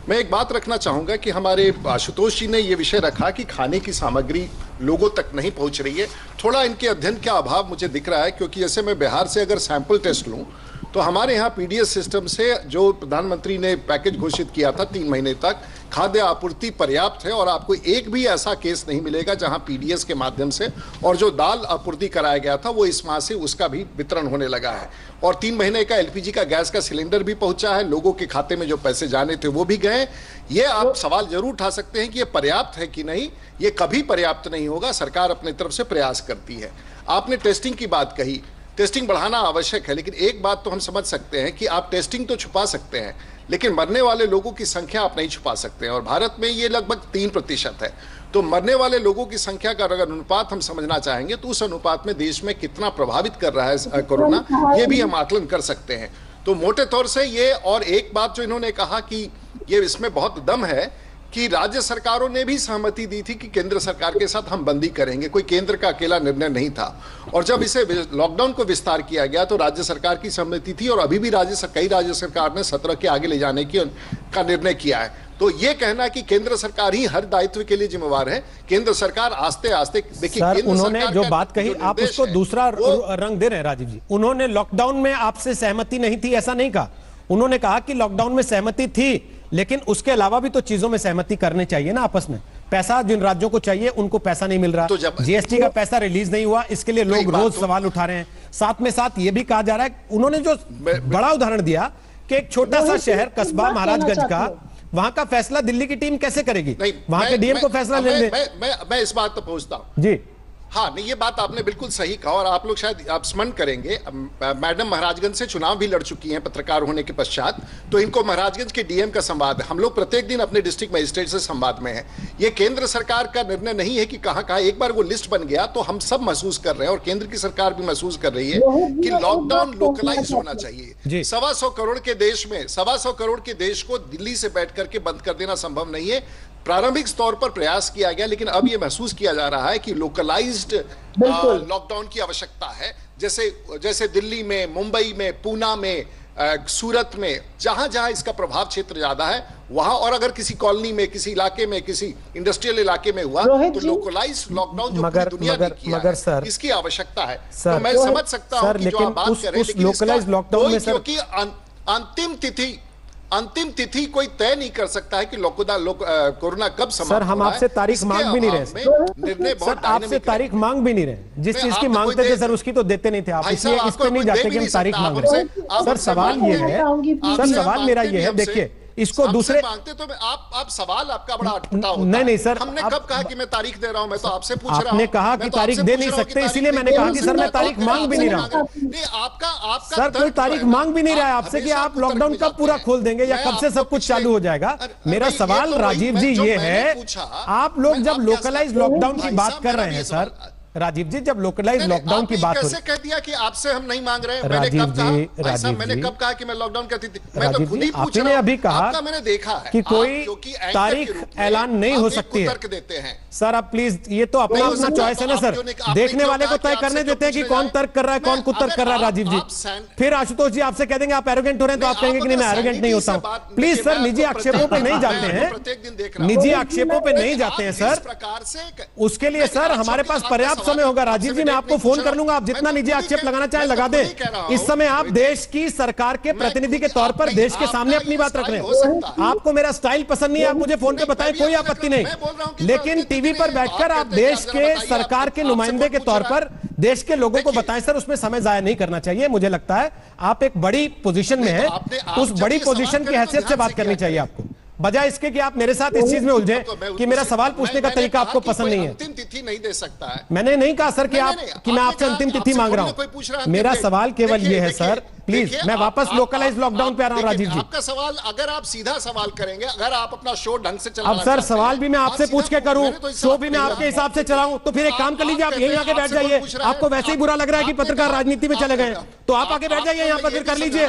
मैं एक बात रखना चाहूँगा कि हमारे आशुतोष जी ने ये विषय रखा कि खाने की सामग्री लोगों तक नहीं पहुँच रही है। थोड़ा इनके अध्ययन का अभाव मुझे दिख रहा है, क्योंकि जैसे मैं बिहार से अगर सैंपल टेस्ट लूँ तो हमारे यहाँ पीडीएस सिस्टम से जो प्रधानमंत्री ने पैकेज घोषित किया था 3 महीने तक, खाद्य आपूर्ति पर्याप्त है और आपको एक भी ऐसा केस नहीं मिलेगा जहां पीडीएस के माध्यम से, और जो दाल आपूर्ति कराया गया था वो इस माह से उसका भी वितरण होने लगा है, और 3 महीने का एलपीजी का गैस का सिलेंडर भी पहुंचा है, लोगों के खाते में जो पैसे जाने थे वो भी गए। ये आप सवाल जरूर उठा सकते हैं कि ये पर्याप्त है कि नहीं, ये कभी पर्याप्त नहीं होगा, सरकार अपनी तरफ से प्रयास करती है। आपने टेस्टिंग की बात कही, टेस्टिंग बढ़ाना आवश्यक है, लेकिन एक बात तो हम समझ सकते हैं कि आप टेस्टिंग तो छुपा सकते हैं, लेकिन मरने वाले लोगों की संख्या आप नहीं छुपा सकते हैं, और भारत में ये लगभग 3% है। तो मरने वाले लोगों की संख्या का अगर अनुपात हम समझना चाहेंगे तो उस अनुपात में देश में कितना प्रभावित कर रहा है कोरोना, ये भी हम आकलन कर सकते हैं। तो मोटे तौर से ये, और एक बात जो इन्होंने कहा कि ये इसमें बहुत दम है कि राज्य सरकारों ने भी सहमति दी थी कि केंद्र सरकार के साथ हम बंदी करेंगे, कोई केंद्र का अकेला निर्णय नहीं था। और जब इसे लॉकडाउन को विस्तार किया गया तो राज्य सरकार की सहमति थी, और अभी भी कई राज्य सरकार ने 17 के आगे ले जाने का निर्णय किया है। तो ये कहना कि केंद्र सरकार ही हर दायित्व के लिए जिम्मेवार है, केंद्र सरकार आस्ते आस्ते, देखिए उन्होंने जो बात कही आप उसको दूसरा रंग दे रहे हैं राजीव जी। उन्होंने लॉकडाउन में आपसे सहमति नहीं थी ऐसा नहीं कहा, उन्होंने कहा कि लॉकडाउन में सहमति थी, लेकिन उसके अलावा भी तो चीजों में सहमति करनी चाहिए ना आपस में। पैसा जिन राज्यों को चाहिए उनको पैसा नहीं मिल रहा, तो जीएसटी का पैसा रिलीज नहीं हुआ, इसके लिए लोग रोज सवाल उठा रहे हैं। साथ में साथ ये भी कहा जा रहा है, उन्होंने जो बड़ा उदाहरण दिया कि एक छोटा सा शहर कस्बा महाराजगंज का, वहां का फैसला दिल्ली की टीम कैसे करेगी, वहां के डीएम को फैसला लेने। मैं इस बात पर पहुंचता हूं जी। हाँ नहीं, ये बात आपने बिल्कुल सही कहा और आप लोग शायद आप स्मरण करेंगे, मैडम महाराजगंज से चुनाव भी लड़ चुकी हैं पत्रकार होने के पश्चात, तो इनको महाराजगंज के डीएम का संवाद है। हम लोग प्रत्येक दिन अपने डिस्ट्रिक्ट मजिस्ट्रेट से संवाद में हैं। ये केंद्र सरकार का निर्णय नहीं है कि कहाँ कहाँ, एक बार वो लिस्ट बन गया तो हम सब महसूस कर रहे हैं और केंद्र की सरकार भी महसूस कर रही है कि लॉकडाउन लोकलाइज होना चाहिए। 125 करोड़ के देश में 125 करोड़ के देश को दिल्ली से बैठ करके बंद कर देना संभव नहीं है। प्रारंभिक तौर पर प्रयास किया गया, लेकिन अब यह महसूस किया जा रहा है कि लोकलाइज्ड लॉकडाउन की आवश्यकता है। जैसे दिल्ली में, मुंबई में, पूना में, सूरत में, जहां जहां इसका प्रभाव क्षेत्र ज्यादा है वहां, और अगर किसी कॉलोनी में, किसी इलाके में, किसी इंडस्ट्रियल इलाके में हुआ तो लोकलाइज्ड लॉकडाउन जो पूरी दुनिया ने किया है, इसकी आवश्यकता है। तो मैं समझ सकता हूं कि जो आप बात कर रहे हैं, लोकलाइज्ड लॉकडाउन में क्योंकि अंतिम तिथि कोई तय नहीं कर सकता है कि कोरोना कब समाप्त। सर हम आपसे तारीख मांग भी नहीं रहे, निर्णय बहुत आपसे तारीख मांग भी नहीं रहे। जिस चीज की मांगते थे सर उसकी तो देते नहीं थे आप, इसलिए इस पे नहीं जाते कि हम तारीख मांग रहे हैं। सर सवाल ये है, सर सवाल मेरा ये है, देखिए इसको दूसरे मांगते तो आप सवाल आपका बड़ा अटपटा होता है। नहीं सर, हमने कब कहा कि मैं तारीख दे रहा हूं? मैं तो आपसे पूछ रहा हूं। आपने कहा कि तारीख दे नहीं सकते, इसीलिए मैंने कहा कि सर मैं तारीख मांग भी नहीं रहा हूं। आपका सर कोई तारीख मांग भी नहीं रहा है आपसे कि आप लॉकडाउन कब पूरा खोल देंगे या कब से सब कुछ चालू हो जाएगा। मेरा सवाल राजीव जी ये है, आप लोग जब लोकलाइज लॉकडाउन की बात कर रहे हैं सर, राजीव जी जब लोकलाइज लॉकडाउन की बात कैसे कह दिया कि आपसे हम नहीं मांग रहे हैं? मैंने कब कहा कि मैं लॉकडाउन कहती थी? मैं तो खुद ही पूछ रहा हूं। अभी कहा मैंने देखा है कि कोई तारीख ऐलान नहीं हो सकती है। देते हैं सर आप प्लीज, ये तो अपना अपना चॉइस है ना सर, देखने वाले को तय करने देते हैं कि कौन तर्क कर रहा है, कौन कुतर्क कर रहा है। राजीव जी फिर आशुतोष जी आपसे कह देंगे आप एरोगेंट हो रहे हैं, तो आप कहेंगे कि नहीं मैं एरोगेंट नहीं होता हूं। प्लीज सर निजी आक्षेपों पे नहीं जाते हैं, निजी आक्षेपों पे नहीं जाते हैं सर। उसके लिए सर हमारे पास पर्याप्त समय होगा। राजीव जी मैं आपको फोन कर लूंगा, आप जितना निजी आक्षेप लगाना चाहें लगा दें। इस समय आप देश की सरकार के प्रतिनिधि के तौर पर देश के सामने अपनी बात रख रहे हैं। आपको मेरा स्टाइल पसंद नहीं है, आप मुझे फोन पे बताएं, कोई आपत्ति नहीं, लेकिन टीवी पर बैठकर आप देश के सरकार के नुमाइंदे के तौर पर देश के लोगों को बताएं। सर उसमें समय जाया नहीं करना चाहिए। मुझे लगता है आप एक बड़ी पोजीशन में हैं, उस बड़ी पोजीशन की हैसियत से बात करनी चाहिए आपको, बजाय इसके कि आप मेरे साथ इस चीज में उलझे कि मेरा सवाल पूछने का तरीका आपको पसंद नहीं है। अंतिम तिथि नहीं दे सकता है। मैंने नहीं कहा सर कि मैं आपसे अंतिम तिथि मांग रहा हूं। मेरा सवाल केवल ये है सर, प्लीज मैं वापस लोकलाइज लॉकडाउन पे आ रहा हूं। राजीव जी आपका सवाल, अगर आप सीधा सवाल करेंगे, अगर आप अपना शो ढंग से चलाना, अब सर सवाल भी मैं आपसे पूछ के करूं, शो भी मैं आपके हिसाब से चलाऊं, तो फिर एक काम कर लीजिए, आप यहीं आके बैठ जाइए। आपको वैसे ही बुरा लग रहा है कि पत्रकार राजनीति में चले गए, तो आप आके बैठ जाइए यहाँ पर, फिर कर लीजिए,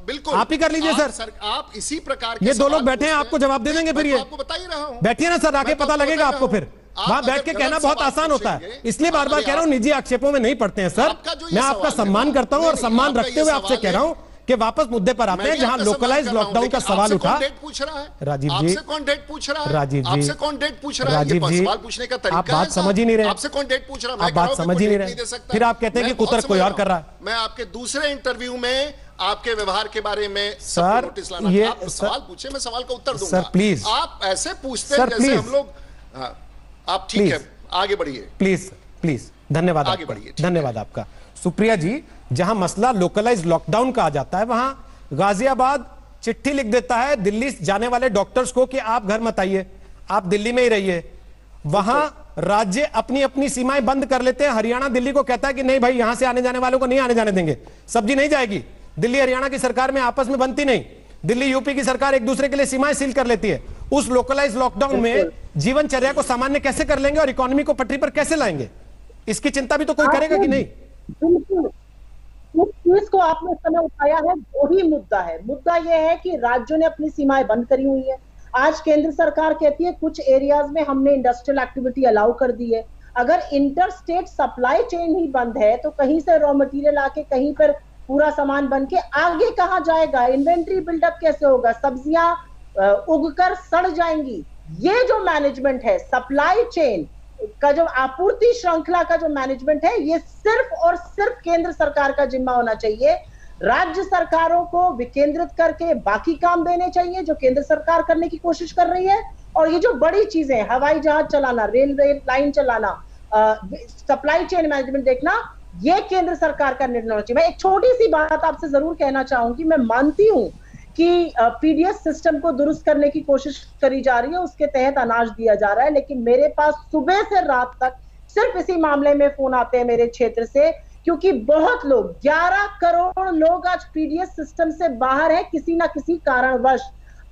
बिल्कुल आप ही कर लीजिए सर। आप इसी प्रकार ये दो लोग बैठे हैं, आपको जवाब दे देंगे। फिर ये आपको बता ही रहा हूं, बैठिए ना सर, आके पता लगेगा आपको। फिर वहां बैठ के कहना बहुत आसान होता है, इसलिए बार बार कह रहा हूं निजी आक्षेपों में नहीं पड़ते हैं सर। मैं आपका सम्मान करता हूं और सम्मान रखते हुए आपसे कह रहा हूं कि वापस मुद्दे पर आते हैं जहां लोकलाइज लॉकडाउन का सवाल उठा। राजीव जी आपसे कौन डेट पूछ रहा है? राजीव जी आपसे कौन डेट पूछ रहा है? राजीव जी सवाल पूछने का तरीका आप बात समझ ही नहीं रहे। आपसे कौन डेट पूछ रहा है? आप बात समझ ही नहीं रहे, फिर आप कहते हैं कि कुतर्क कोई और कर रहा है। मैं आपके दूसरे इंटरव्यू में आपके व्यवहार के बारे में सर नोटिस लाना, ये आप सवाल पूछे, मैं सवाल का उत्तर दूंगा। सर प्लीज, आप ऐसे पूछते हैं जैसे हम लोग। आप ठीक है, आगे बढ़िए प्लीज प्लीज। धन्यवाद, आगे बढ़िए। धन्यवाद आपका। सुप्रिया जी, जहां मसला लोकलाइज लॉकडाउन का आ जाता है, वहां गाजियाबाद चिट्ठी लिख देता है दिल्ली जाने वाले डॉक्टर्स को कि आप घर मत आइए, आप दिल्ली में ही रहिए। वहां राज्य अपनी अपनी सीमाएं बंद कर लेते हैं। हरियाणा दिल्ली को कहता है कि नहीं भाई, यहां से आने जाने वालों को नहीं आने जाने देंगे, सब्जी नहीं जाएगी। दिल्ली हरियाणा की सरकार में आपस में बनती नहीं, दिल्ली यूपी की सरकार एक दूसरे के लिए सीमाएं सील कर लेती है। उस लोकलाइज लॉकडाउन में जीवनचर्या को सामान्य कैसे कर लेंगे और इकोनॉमी को पटरी पर कैसे लाएंगे, इसकी चिंता भी तो कोई करेगा कि नहीं? बिल्कुल, जिस चीज को आपने इस समय उठाया है वही मुद्दा है। मुद्दा यह है कि राज्यों ने अपनी सीमाएं बंद करी हुई है। आज केंद्र सरकार कहती है कुछ एरियाज में हमने इंडस्ट्रियल एक्टिविटी अलाउ कर दी है। अगर इंटर स्टेट सप्लाई चेन ही बंद है तो कहीं से रॉ मटेरियल आके कहीं पर पूरा सामान बन के आगे कहां जाएगा? इन्वेंट्री बिल्डअप कैसे होगा? सब्जियां उगकर सड़ जाएंगी। ये जो मैनेजमेंट है, सप्लाई चेन का जो आपूर्ति श्रृंखला का जो मैनेजमेंट है, ये सिर्फ और सिर्फ केंद्र सरकार का जिम्मा होना चाहिए। राज्य सरकारों को विकेंद्रित करके बाकी काम देने चाहिए जो केंद्र सरकार करने की कोशिश कर रही है। और ये जो बड़ी चीजें, हवाई जहाज चलाना, रेलवे लाइन चलाना, सप्लाई चेन मैनेजमेंट देखना, ये केंद्र सरकार का निर्णय होना चाहिए। मैं एक छोटी सी बात आपसे जरूर कहना चाहूंगी। मैं मानती हूं कि पीडीएस सिस्टम को दुरुस्त करने की कोशिश करी जा रही है, उसके तहत अनाज दिया जा रहा है, लेकिन मेरे पास सुबह से रात तक सिर्फ इसी मामले में फोन आते हैं मेरे क्षेत्र से, क्योंकि बहुत लोग 11 करोड़ लोग आज पीडीएस सिस्टम से बाहर है किसी ना किसी कारणवश।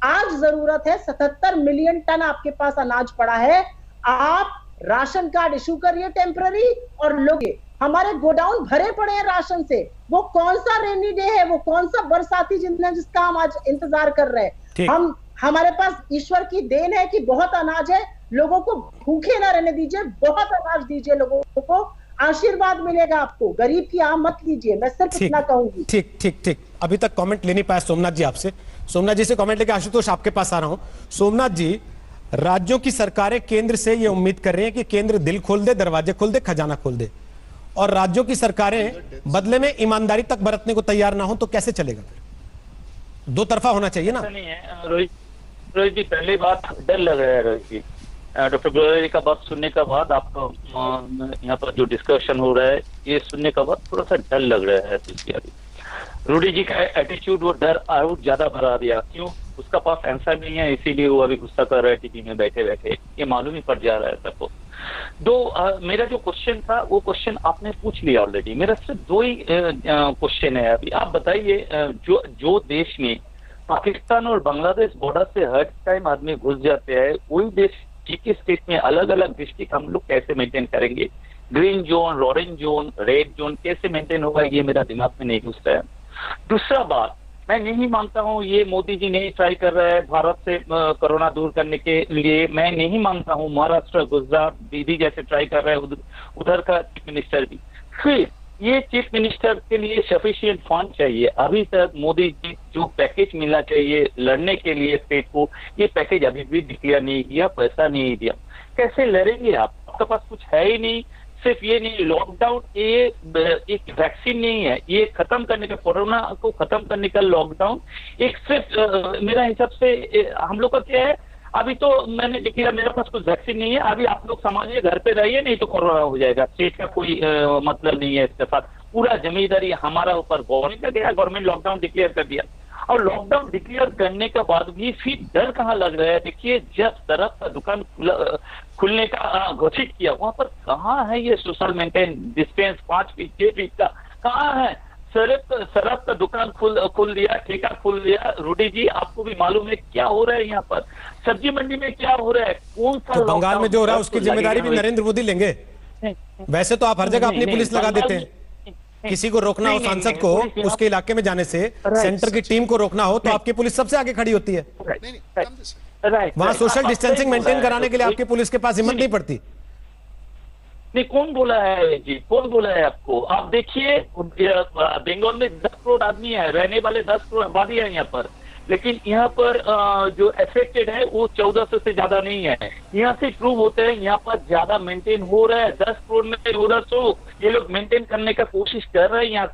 आज जरूरत है 77 मिलियन टन आपके पास अनाज पड़ा है, आप राशन कार्ड इशू करिए टेम्पररी और लोग, हमारे गोडाउन भरे पड़े हैं राशन से। वो कौन सा रेनी डे है, वो कौन सा बरसाती जिसका हम आज इंतजार कर रहे हैं। हमारे पास ईश्वर की देन है कि बहुत अनाज है, लोगों को भूखे ना रहने दीजिए, बहुत अनाज दीजिए लोगों को, आशीर्वाद मिलेगा आपको, गरीब की आम मत लीजिए, मैं सिर्फ इतना कहूंगी। ठीक ठीक ठीक, अभी तक कमेंट ले नहीं पाया सोमनाथ जी आपसे। सोमनाथ जी से कमेंट लेके आशुतोष आपके पास आ रहा हूं। सोमनाथ जी, राज्यों की सरकारें केंद्र से ये उम्मीद कर रही हैं कि केंद्र दिल खोल दे, दरवाजे खोल दे, खजाना खोल दे, और राज्यों की सरकारें बदले में ईमानदारी तक बरतने को तैयार ना हो तो कैसे चलेगा? फिर दो तरफा होना चाहिए ना। नहीं है रोहित जी, पहली बात डर लग रहा है रोहित जी। डॉक्टर गुलेरिया का बात सुनने के बाद आपको यहाँ पर जो डिस्कशन हो रहा है ये सुनने के बाद थोड़ा सा डर लग रहा है। रूडी जी का एटीट्यूड वो डर और ज्यादा भरा दिया। क्यों? उसका पास आंसर नहीं है, इसीलिए वो अभी गुस्सा कर रहा है टीवी में बैठे बैठे, ये मालूम ही पड़ जा रहा है सबको। मेरा जो क्वेश्चन था वो क्वेश्चन आपने पूछ लिया ऑलरेडी। मेरा सिर्फ दो ही क्वेश्चन है अभी। आप बताइए, जो देश में पाकिस्तान और बांग्लादेश बॉर्डर से हर टाइम आदमी घुस जाते हैं, वही देश एक स्टेट में अलग अलग डिस्ट्रिक्ट हम लोग कैसे मेंटेन करेंगे? Green zone, orange zone, red zone कैसे मेंटेन होगा, ये मेरा दिमाग में नहीं घुसता है। दूसरा बात, मैं नहीं मानता हूँ ये मोदी जी नहीं ट्राई कर रहा है भारत से कोरोना दूर करने के लिए। मैं नहीं मानता हूँ महाराष्ट्र, गुजरात, दिल्ली जैसे ट्राई कर रहा है, उधर का चीफ मिनिस्टर भी। फिर ये चीफ मिनिस्टर के लिए सफिशिएंट फंड चाहिए। अभी तक मोदी जी जो पैकेज मिलना चाहिए लड़ने के लिए स्टेट को, ये पैकेज अभी भी डिक्लेयर नहीं किया, पैसा नहीं दिया। कैसे लड़ेंगे आप? आपके पास कुछ है ही नहीं। सिर्फ ये नहीं, लॉकडाउन ये एक वैक्सीन नहीं है, ये खत्म करने का, कोरोना को खत्म करने का लॉकडाउन एक सिर्फ मेरा हिसाब से हम लोग का क्या है, अभी तो मैंने देखिए मेरे पास कुछ वैक्सीन नहीं है, अभी आप लोग समझिए घर पे रहिए, नहीं तो कोरोना हो जाएगा। स्टेट का कोई मतलब नहीं है इसके साथ। पूरा जिम्मेदारी हमारा ऊपर। गवर्नमेंट का गया, गवर्नमेंट लॉकडाउन डिक्लेयर कर दिया, और लॉकडाउन डिक्लेयर करने के बाद भी फिर डर कहाँ लग रहा है? देखिए, जब सरफ का दुकान खुलने का घोषित किया, वहां पर कहाँ है ये social maintain distance 5 feet 6 feet का? कहाँ है? सरफ का दुकान खुल दिया, ठेका खुल दिया। रूडी जी, आपको भी मालूम है क्या हो रहा है यहाँ पर? सब्जी मंडी में क्या हो रहा है? कौन सा तो बंगाल में जो हो रहा है उसकी जिम्मेदारी भी नरेंद्र मोदी लेंगे। वैसे तो आप हर जगह अपनी पुलिस लगा देते हैं। किसी को रोकना हो सांसद को उसके इलाके में जाने से, सेंटर की टीम को रोकना हो तो आपकी पुलिस सबसे आगे खड़ी होती है। वहां सोशल डिस्टेंसिंग मेंटेन कराने के लिए आपकी पुलिस के पास हिम्मत नहीं पड़ती। नहीं, कौन बोला है जी? कौन बोला है आपको? आप देखिए, बंगाल में 10 करोड़ आदमी है, रहने वाले 10 करोड़ आबादी है यहाँ पर, लेकिन यहाँ पर जो अफेक्टेड है वो 1400 से ज्यादा नहीं है। यहाँ से प्रूव होता है यहाँ पर ज्यादा मेंटेन हो रहा है। 10 करोड़ में 1400 ये लोग मेंटेन करने का कोशिश कर रहे हैं यहाँ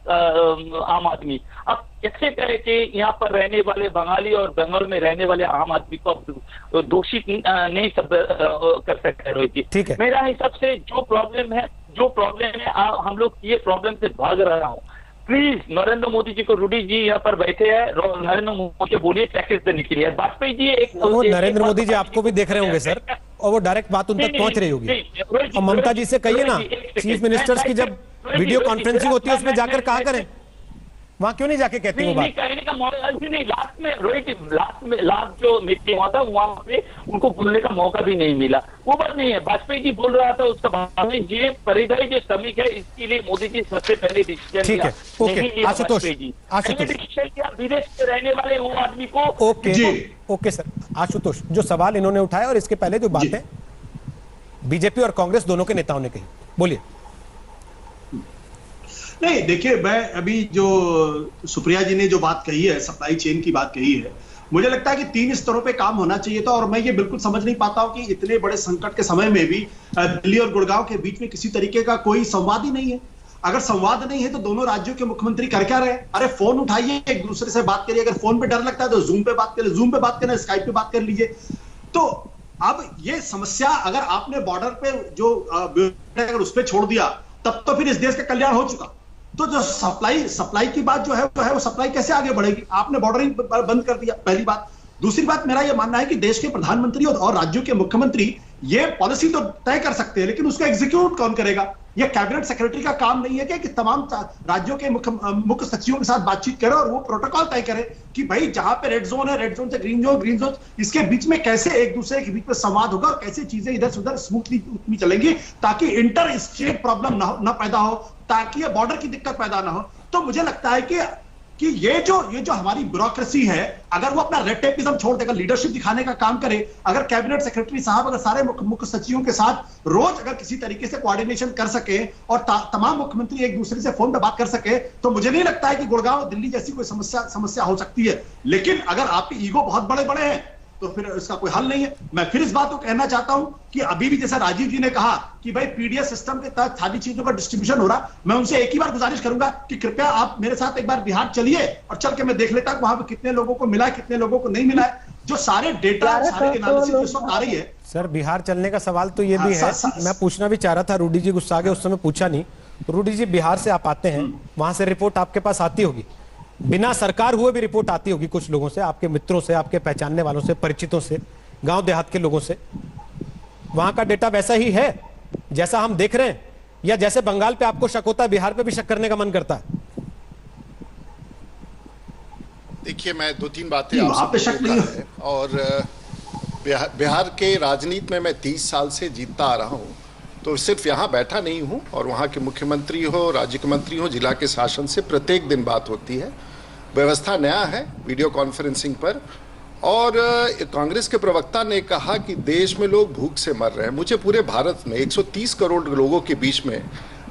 आम आदमी। अब कैसे कहे कि यहाँ पर रहने वाले बंगाली और बंगाल में रहने वाले आम आदमी को दोषी नहीं सब कर सकते रोहित जी। मेरा हिसाब से जो प्रॉब्लम है हम लोग ये प्रॉब्लम से भाग रहा हूँ। प्लीज नरेंद्र मोदी जी को, रूडी जी यहाँ पर बैठे हैं, नरेंद्र मोदी को बोलिए पैकेज देने के लिए। वाजपेयी जी वो नरेंद्र मोदी जी आपको भी देख रहे होंगे सर, और वो डायरेक्ट बात उन तक पहुंच रही होगी। और ममता जी से कहिए ना, चीफ मिनिस्टर्स की जब वीडियो कॉन्फ्रेंसिंग होती है उसमें जाकर कहा करें, वहां क्यों नहीं जाके कहती वो बात? कहने का मौका नहीं, लास्ट में रोहित, लास्ट जो मीटिंग हुआ था वहां पे उनको बोलने का मौका भी नहीं मिला। वो बात नहीं है, वाजपेयी जी बोल रहा था उसका बाद में ये परिधि जो श्रमिक है इसके लिए मोदी जी सबसे पहले डिसीजन ठीक है। ओके आशुतोष, विदेश में रहने वाले वो आदमी को। ओके सर, आशुतोष जो सवाल इन्होंने उठाया और इसके पहले जो बात है बीजेपी और कांग्रेस दोनों के नेताओं ने कही, बोलिए। नहीं, देखिए, मैं अभी जो सुप्रिया जी ने जो बात कही है, सप्लाई चेन की बात कही है, मुझे लगता है कि 3 स्तरों पे काम होना चाहिए था। और मैं ये बिल्कुल समझ नहीं पाता हूं कि इतने बड़े संकट के समय में भी दिल्ली और गुड़गांव के बीच में किसी तरीके का कोई संवाद ही नहीं है। अगर संवाद नहीं है तो दोनों राज्यों के मुख्यमंत्री कर क्या रहे? अरे फोन उठाइए, एक दूसरे से बात करिए। अगर फोन पे डर लगता है तो जूम पे बात करिए, जूम पे बात करना, स्काइप पे बात कर लीजिए। तो अब ये समस्या अगर आपने बॉर्डर पे जो अगर उस पर छोड़ दिया तब तो फिर इस देश का कल्याण हो चुका। तो जो सप्लाई की बात जो है वो सप्लाई कैसे आगे बढ़ेगी? आपने बॉर्डरिंग बंद कर दिया, पहली बात। दूसरी बात, मेरा यह मानना है कि देश के प्रधानमंत्री और राज्यों के मुख्यमंत्री ये पॉलिसी तो तय कर सकते हैं, लेकिन उसको एग्जीक्यूट कौन करेगा? ये कैबिनेट सेक्रेटरी का काम नहीं है कि तमाम राज्यों के मुख्य सचिवों के साथ बातचीत करे और वो प्रोटोकॉल तय करे कि भाई जहां पे रेड जोन है, रेड जोन से ग्रीन जोन, इसके बीच में कैसे एक दूसरे के बीच में संवाद होगा और कैसे चीजें इधर से उधर स्मूथली चलेंगी ताकि इंटर स्टेट प्रॉब्लम ना पैदा हो, ताकि ये बॉर्डर की दिक्कत पैदा ना हो। तो मुझे लगता है कि ये जो हमारी ब्यूरोक्रेसी है, अगर वो अपना रेड टेपिज्म छोड़ देकर लीडरशिप दिखाने का काम करे, अगर कैबिनेट सेक्रेटरी साहब अगर सारे मुख्य सचिवों के साथ रोज अगर किसी तरीके से कोऑर्डिनेशन कर सके और तमाम मुख्यमंत्री एक दूसरे से फोन पर बात कर सके, तो मुझे नहीं लगता है कि गुड़गांव दिल्ली जैसी कोई समस्या हो सकती है। लेकिन अगर आपके ईगो बहुत बड़े बड़े हैं तो फिर इसका कोई हल नहीं है। मैं फिर इस बात को कहना चाहता हूं कि अभी भी जैसा राजीव जी ने कहा कि भाई पीडीएस सिस्टम के तहत सारी चीजों का डिस्ट्रीब्यूशन हो रहा, मैं उनसे एक ही बार गुजारिश करूंगा कि कृपया आप मेरे साथ एक बार बिहार चलिए और चल के मैं देख लेता हूं वहां पे कितने लोगों को मिला है, कितने लोगों को नहीं मिला है। जो सारे डेटा, सारे एनालिसिस जिस वक्त आ रही है। सर बिहार चलने का सवाल तो ये भी है, मैं पूछना भी चाह रहा था, रूडी जी गुस्सा आ गए, उस समय पूछा नहीं। रूडी जी बिहार से आप आते हैं, वहां से रिपोर्ट आपके पास आती होगी, बिना सरकार हुए भी रिपोर्ट आती होगी कुछ लोगों से, आपके मित्रों से, आपके पहचानने वालों से, परिचितों से, गांव देहात के लोगों से। वहां का डेटा वैसा ही है जैसा हम देख रहे हैं, या जैसे बंगाल पे आपको शक होता है बिहार पे भी शक करने का मन करता है? देखिए, मैं 2-3 बातें आपसे शक नहीं है। और बिहार के राजनीति में मैं 30 साल से जीतता आ रहा हूं, तो सिर्फ यहां बैठा नहीं हूं, और वहां के मुख्यमंत्री हो, राज्य के मंत्री हो, जिला के शासन से प्रत्येक दिन बात होती है। व्यवस्था नया है वीडियो कॉन्फ्रेंसिंग पर, और कांग्रेस के प्रवक्ता ने कहा कि देश में लोग भूख से मर रहे हैं। मुझे पूरे भारत में 130 करोड़ लोगों के बीच में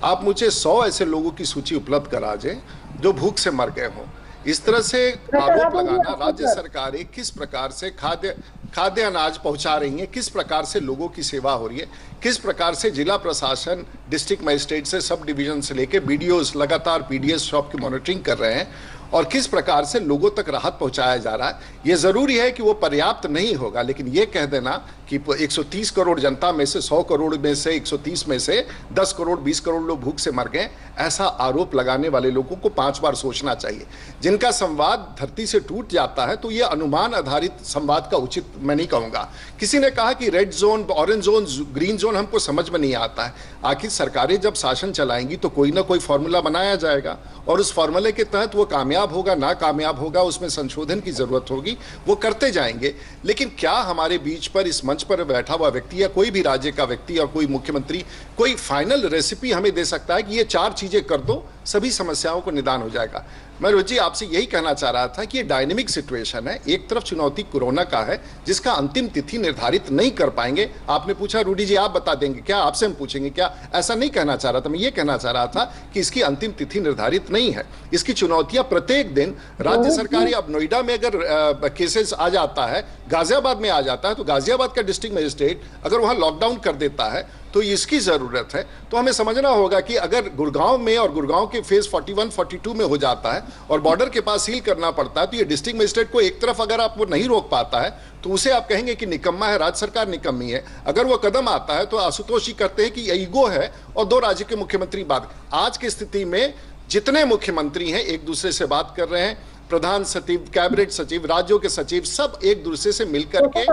आप मुझे 100 ऐसे लोगों की सूची उपलब्ध करा दें जो भूख से मर गए हों। इस तरह से आरोप लगाना, राज्य सरकारें किस प्रकार से खाद्य अनाज पहुंचा रही हैं, किस प्रकार से लोगों की सेवा हो रही है, किस प्रकार से जिला प्रशासन, डिस्ट्रिक्ट मजिस्ट्रेट से सब डिवीजन से लेकर बीडीओस लगातार पीडीएस शॉप की मॉनिटरिंग कर रहे हैं, और किस प्रकार से लोगों तक राहत पहुंचाया जा रहा है। यह जरूरी है कि वो पर्याप्त नहीं होगा, लेकिन ये कह देना कि 130 करोड़ जनता में से 100 करोड़ में से 130 में से 10 करोड़ 20 करोड़ लोग भूख से मर गए, ऐसा आरोप लगाने वाले लोगों को 5 बार सोचना चाहिए। जिनका संवाद धरती से टूट जाता है, तो ये अनुमान आधारित संवाद का उचित मैं नहीं कहूंगा। किसी ने कहा कि red zone, orange zone, green zone हमको समझ में नहीं आता है। आखिर सरकारें जब शासन चलाएंगी तो कोई ना कोई फॉर्मूला बनाया जाएगा, और उस फॉर्मूले के तहत वो कामयाब होगा, ना कामयाब होगा, उसमें संशोधन की जरूरत होगी, वो करते जाएंगे। लेकिन क्या हमारे बीच पर इस मंच पर बैठा हुआ व्यक्ति या कोई भी राज्य का व्यक्ति या कोई मुख्यमंत्री कोई फाइनल रेसिपी हमें दे सकता है कि ये 4 चीजें कर दो, सभी समस्याओं को निदान हो जाएगा? मैं रोजी आपसे यही कहना चाह रहा था कि ये डायनेमिक सिचुएशन है। एक तरफ चुनौती कोरोना का है जिसका अंतिम तिथि निर्धारित नहीं कर पाएंगे। आपने पूछा रूडी जी आप बता देंगे क्या, आपसे हम पूछेंगे क्या? ऐसा नहीं कहना चाह रहा था, मैं ये कहना चाह रहा था कि इसकी अंतिम तिथि निर्धारित नहीं है। इसकी चुनौतियां प्रत्येक दिन राज्य सरकारें, अब नोएडा में अगर केसेस आ जाता है, गाजियाबाद में आ जाता है, तो गाजियाबाद का डिस्ट्रिक्ट मजिस्ट्रेट अगर वहां लॉकडाउन कर देता है तो इसकी जरूरत है। तो हमें समझना होगा कि अगर गुड़गांव में और गुड़गांव के फेज 41, 42 में हो जाता है और बॉर्डर के पास सील करना पड़ता है, तो ये डिस्ट्रिक्ट मजिस्ट्रेट को एक तरफ अगर आप वो नहीं रोक पाता है तो उसे आप कहेंगे कि निकम्मा है, राज्य सरकार निकम्मी है। अगर वो कदम आता है तो आशुतोष जी कहते हैं कि ईगो है और 2 राज्य के मुख्यमंत्री बात। आज की स्थिति में जितने मुख्यमंत्री हैं एक दूसरे से बात कर रहे हैं, प्रधान सचिव, कैबिनेट सचिव, राज्यों के सचिव, सब एक दूसरे से मिलकर के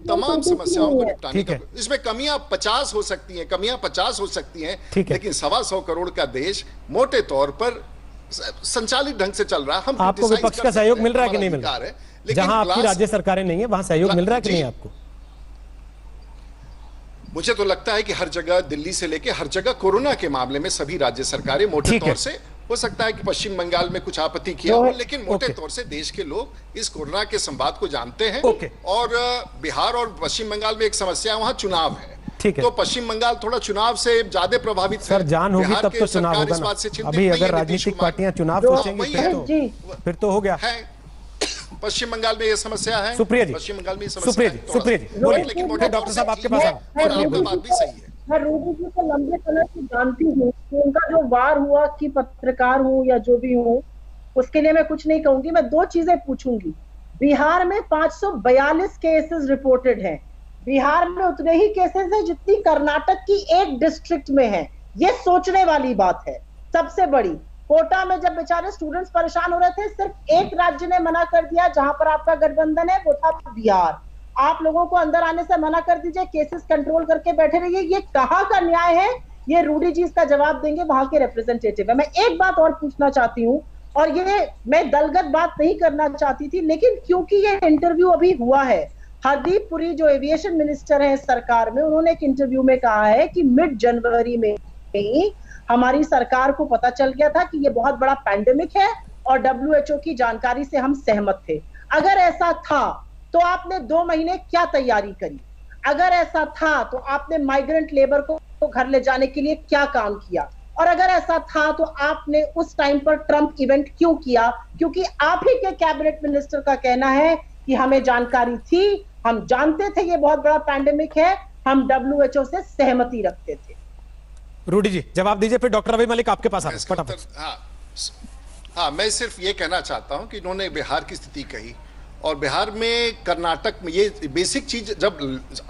तमाम समस्याओं को निपटाने का। इसमें कमियां 50 हो सकती हैं, लेकिन 125 करोड़ का देश मोटे तौर पर संचालित ढंग से चल रहा है। हम आपको विपक्ष का सहयोग मिल रहा है कि नहीं मिल रहा है? जहां आपकी राज्य सरकारें नहीं है वहां सहयोग मिल रहा है कि नहीं आपको? मुझे तो लगता है कि हर जगह, दिल्ली से लेके हर जगह कोरोना के मामले में सभी राज्य सरकारें मोटे तौर से, हो सकता है कि पश्चिम बंगाल में कुछ आपत्ति किया हो, लेकिन मोटे तौर से देश के लोग इस कोरोना के संवाद को जानते हैं। और बिहार और पश्चिम बंगाल में एक समस्या है, वहां चुनाव है, तो पश्चिम बंगाल थोड़ा चुनाव से ज्यादा प्रभावित सर, जान होगी तब तो चुनाव होगा ना। अभी अगर राजनीतिक पार्टियां चुनाव सोचेंगी फिर तो हो गया। पश्चिम बंगाल में ये समस्या है। सुप्रिया जी, पश्चिम बंगाल में सुप्रिया जी बोलिए, लेकिन डॉक्टर साहब आपके पास आपका बात भी सही है। मैं रूडी जी को लंबे समय से जानती हूँ कि उनका जो वार हुआ कि पत्रकार हूँ या जो भी हूँ, उसके लिए मैं कुछ नहीं कहूंगी। मैं 2 चीजें पूछूंगी। बिहार में 542 केसेस रिपोर्टेड हैं। बिहार में उतने ही केसेस हैं जितनी कर्नाटक की एक डिस्ट्रिक्ट में है। ये सोचने वाली बात है। सबसे बड़ी, कोटा में जब बेचारे स्टूडेंट्स परेशान हो रहे थे, सिर्फ एक राज्य ने मना कर दिया जहां पर आपका गठबंधन है, वो था बिहार। आप लोगों को अंदर आने से मना कर दीजिए, केसेस कंट्रोल करके बैठे रहिए। ये कहाँ का न्याय है? ये रूडी जी इसका जवाब देंगे, वहां के रिप्रेजेंटेटिव है। मैं एक बात और पूछना चाहती हूँ, और ये मैं दलगत बात नहीं करना चाहती थी, लेकिन क्योंकि ये इंटरव्यू अभी हुआ है, हरदीप पुरी जो एविएशन मिनिस्टर है सरकार में, उन्होंने एक इंटरव्यू में कहा है कि मिड जनवरी में ही हमारी सरकार को पता चल गया था कि ये बहुत बड़ा पैंडेमिक है और WHO की जानकारी से हम सहमत थे। अगर ऐसा था तो आपने 2 महीने क्या तैयारी करी? अगर ऐसा था तो आपने माइग्रेंट लेबर को घर ले जाने के लिए क्या काम किया? और अगर ऐसा था तो आपने उस टाइम पर ट्रंप इवेंट क्यों किया? क्योंकि आप ही के कैबिनेट मिनिस्टर का कहना है कि हमें जानकारी थी, हम जानते थे ये बहुत बड़ा पैंडेमिक है, हम WHO से सहमति रखते थे। रूडी जी जवाब दीजिए, फिर डॉक्टर रवि मलिक आपके पास आ रहे हैं। हाँ, मैं सिर्फ ये कहना चाहता हूं कि इन्होंने बिहार की स्थिति कही, और बिहार में कर्नाटक में ये बेसिक चीज जब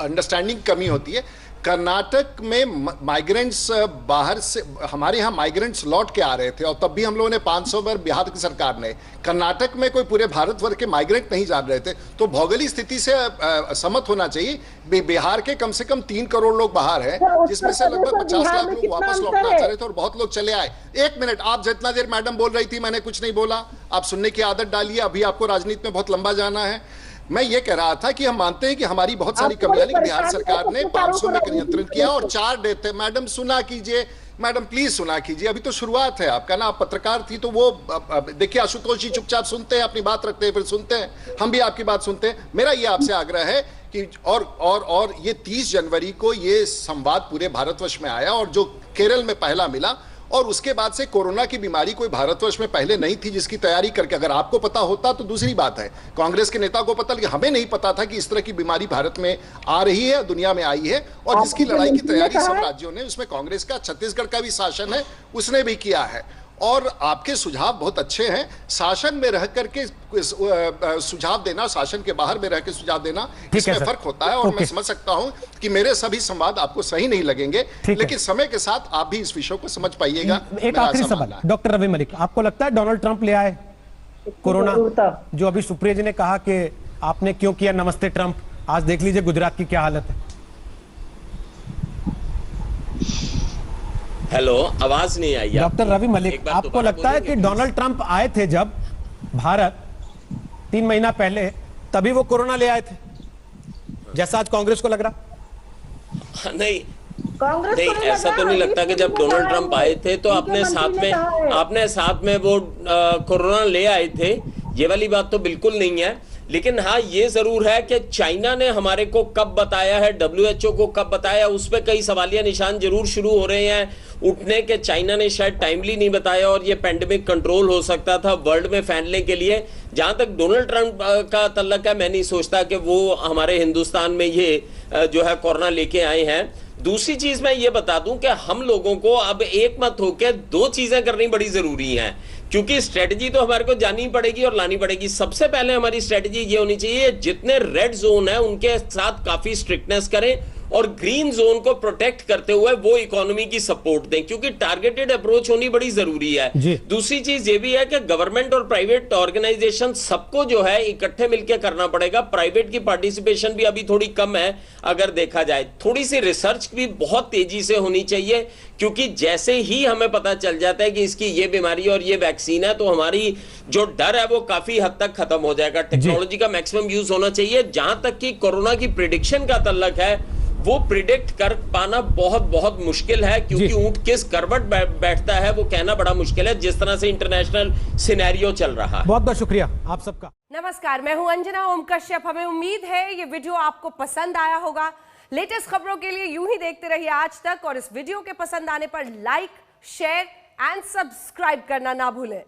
अंडरस्टैंडिंग कमी होती है, कर्नाटक में माइग्रेंट्स बाहर से, हमारे यहाँ माइग्रेंट्स लौट के आ रहे थे, और तब भी हम लोगों ने 500 बार बिहार की सरकार ने, कर्नाटक में कोई पूरे भारत भर के माइग्रेंट नहीं जा रहे थे। तो भौगोलिक स्थिति से सहमत होना चाहिए। बिहार के कम से कम 3 करोड़ लोग बाहर हैं, जिसमें से लगभग 50 लाख लोग वापस लौटना चाह रहे थे, और बहुत लोग चले आए। 1 मिनट, आप जितना देर मैडम बोल रही थी मैंने कुछ नहीं बोला, आप सुनने की आदत डालिए। अभी आपको राजनीति में बहुत लंबा जाना है। मैं ये कह रहा था कि हम मानते हैं कि हमारी बहुत सारी कमियां, लेकिन बिहार सरकार ने 500 में नियंत्रण किया और 4 डेथ है। मैडम सुना कीजिए, मैडम प्लीज सुना कीजिए, अभी तो शुरुआत है। आपका ना, आप पत्रकार थी तो वो देखिए, आशुतोष जी चुपचाप सुनते हैं, अपनी बात रखते हैं, फिर सुनते हैं, हम भी आपकी बात सुनते हैं। मेरा ये आपसे आग्रह है कि और ये 30 जनवरी को ये संवाद पूरे भारतवर्ष में आया, और जो केरल में पहला मिला, और उसके बाद से कोरोना की बीमारी कोई भारतवर्ष में पहले नहीं थी जिसकी तैयारी करके, अगर आपको पता होता तो दूसरी बात है, कांग्रेस के नेता को पता, लेकिन हमें नहीं पता था कि इस तरह की बीमारी भारत में आ रही है, दुनिया में आई है, और जिसकी लड़ाई की तैयारी सब राज्यों ने, उसमें कांग्रेस का, छत्तीसगढ़ का भी शासन है, उसने भी किया है। और आपके सुझाव बहुत अच्छे हैं, शासन में रह करके सुझाव देना, शासन के बाहर में रह के सुझाव देना, इसमें फर्क होता है। और मैं समझ सकता हूं कि मेरे सभी संवाद आपको सही नहीं लगेंगे, लेकिन समय के साथ आप भी इस विषय को समझ पाइएगा। एक आखिरी सवाल, डॉक्टर रवि मलिक, आपको लगता है डोनाल्ड ट्रंप ले आए कोरोना? जो अभी सुप्रिया जी ने कहा कि आपने क्यों किया नमस्ते ट्रंप, आज देख लीजिए गुजरात की क्या हालत है। हेलो, आवाज नहीं आई। डॉक्टर रवि मलिक, आपको लगता है कि डोनाल्ड ट्रंप आए थे जब भारत 3 महीना पहले, तभी वो कोरोना ले आए थे, जैसा आज कांग्रेस को लग रहा? नहीं, ऐसा तो नहीं लगता कि जब डोनाल्ड ट्रंप आए थे तो अपने साथ में वो कोरोना ले आए थे, ये वाली बात तो बिल्कुल नहीं है। लेकिन हाँ, ये जरूर है कि चाइना ने हमारे को कब बताया है, WHO को कब बताया, उस पर कई सवालिया निशान जरूर शुरू हो रहे हैं उठने के। चाइना ने शायद टाइमली नहीं बताया और ये पैंडेमिक कंट्रोल हो सकता था वर्ल्ड में फैलने के लिए। जहां तक डोनाल्ड ट्रंप का तल्लक है, मैं नहीं सोचता कि वो हमारे हिंदुस्तान में ये जो है कोरोना लेके आए हैं। दूसरी चीज मैं ये बता दूं कि हम लोगों को अब एक मत होकर 2 चीजें करनी बड़ी जरूरी हैं, क्योंकि स्ट्रेटजी तो हमारे को जानी पड़ेगी और लानी पड़ेगी। सबसे पहले हमारी स्ट्रेटजी ये होनी चाहिए, जितने रेड जोन है उनके साथ काफी स्ट्रिक्टनेस करें, और ग्रीन जोन को प्रोटेक्ट करते हुए वो इकोनॉमी की सपोर्ट दें, क्योंकि टारगेटेड अप्रोच होनी बड़ी जरूरी है। दूसरी चीज ये भी है कि गवर्नमेंट और प्राइवेट ऑर्गेनाइजेशन सबको जो है इकट्ठे मिलकर करना पड़ेगा। प्राइवेट की पार्टिसिपेशन भी अभी थोड़ी कम है अगर देखा जाए। थोड़ी सी रिसर्च भी बहुत तेजी से होनी चाहिए, क्योंकि जैसे ही हमें पता चल जाता है कि इसकी ये बीमारी और ये वैक्सीन है, तो हमारी जो डर है वो काफी हद तक खत्म हो जाएगा। टेक्नोलॉजी का मैक्सिमम यूज होना चाहिए। जहां तक कि कोरोना की प्रिडिक्शन का तल्लक है, वो प्रिडिक्ट कर पाना बहुत बहुत मुश्किल है, क्योंकि ऊंट किस करवट बैठता है वो कहना बड़ा मुश्किल है, जिस तरह से इंटरनेशनल सिनेरियो चल रहा है। बहुत बहुत शुक्रिया आप सबका। नमस्कार, मैं हूं अंजना ओम कश्यप। हमें उम्मीद है ये वीडियो आपको पसंद आया होगा। लेटेस्ट खबरों के लिए यूं ही देखते रहिए आज तक, और इस वीडियो के पसंद आने पर लाइक, शेयर एंड सब्सक्राइब करना ना भूलें।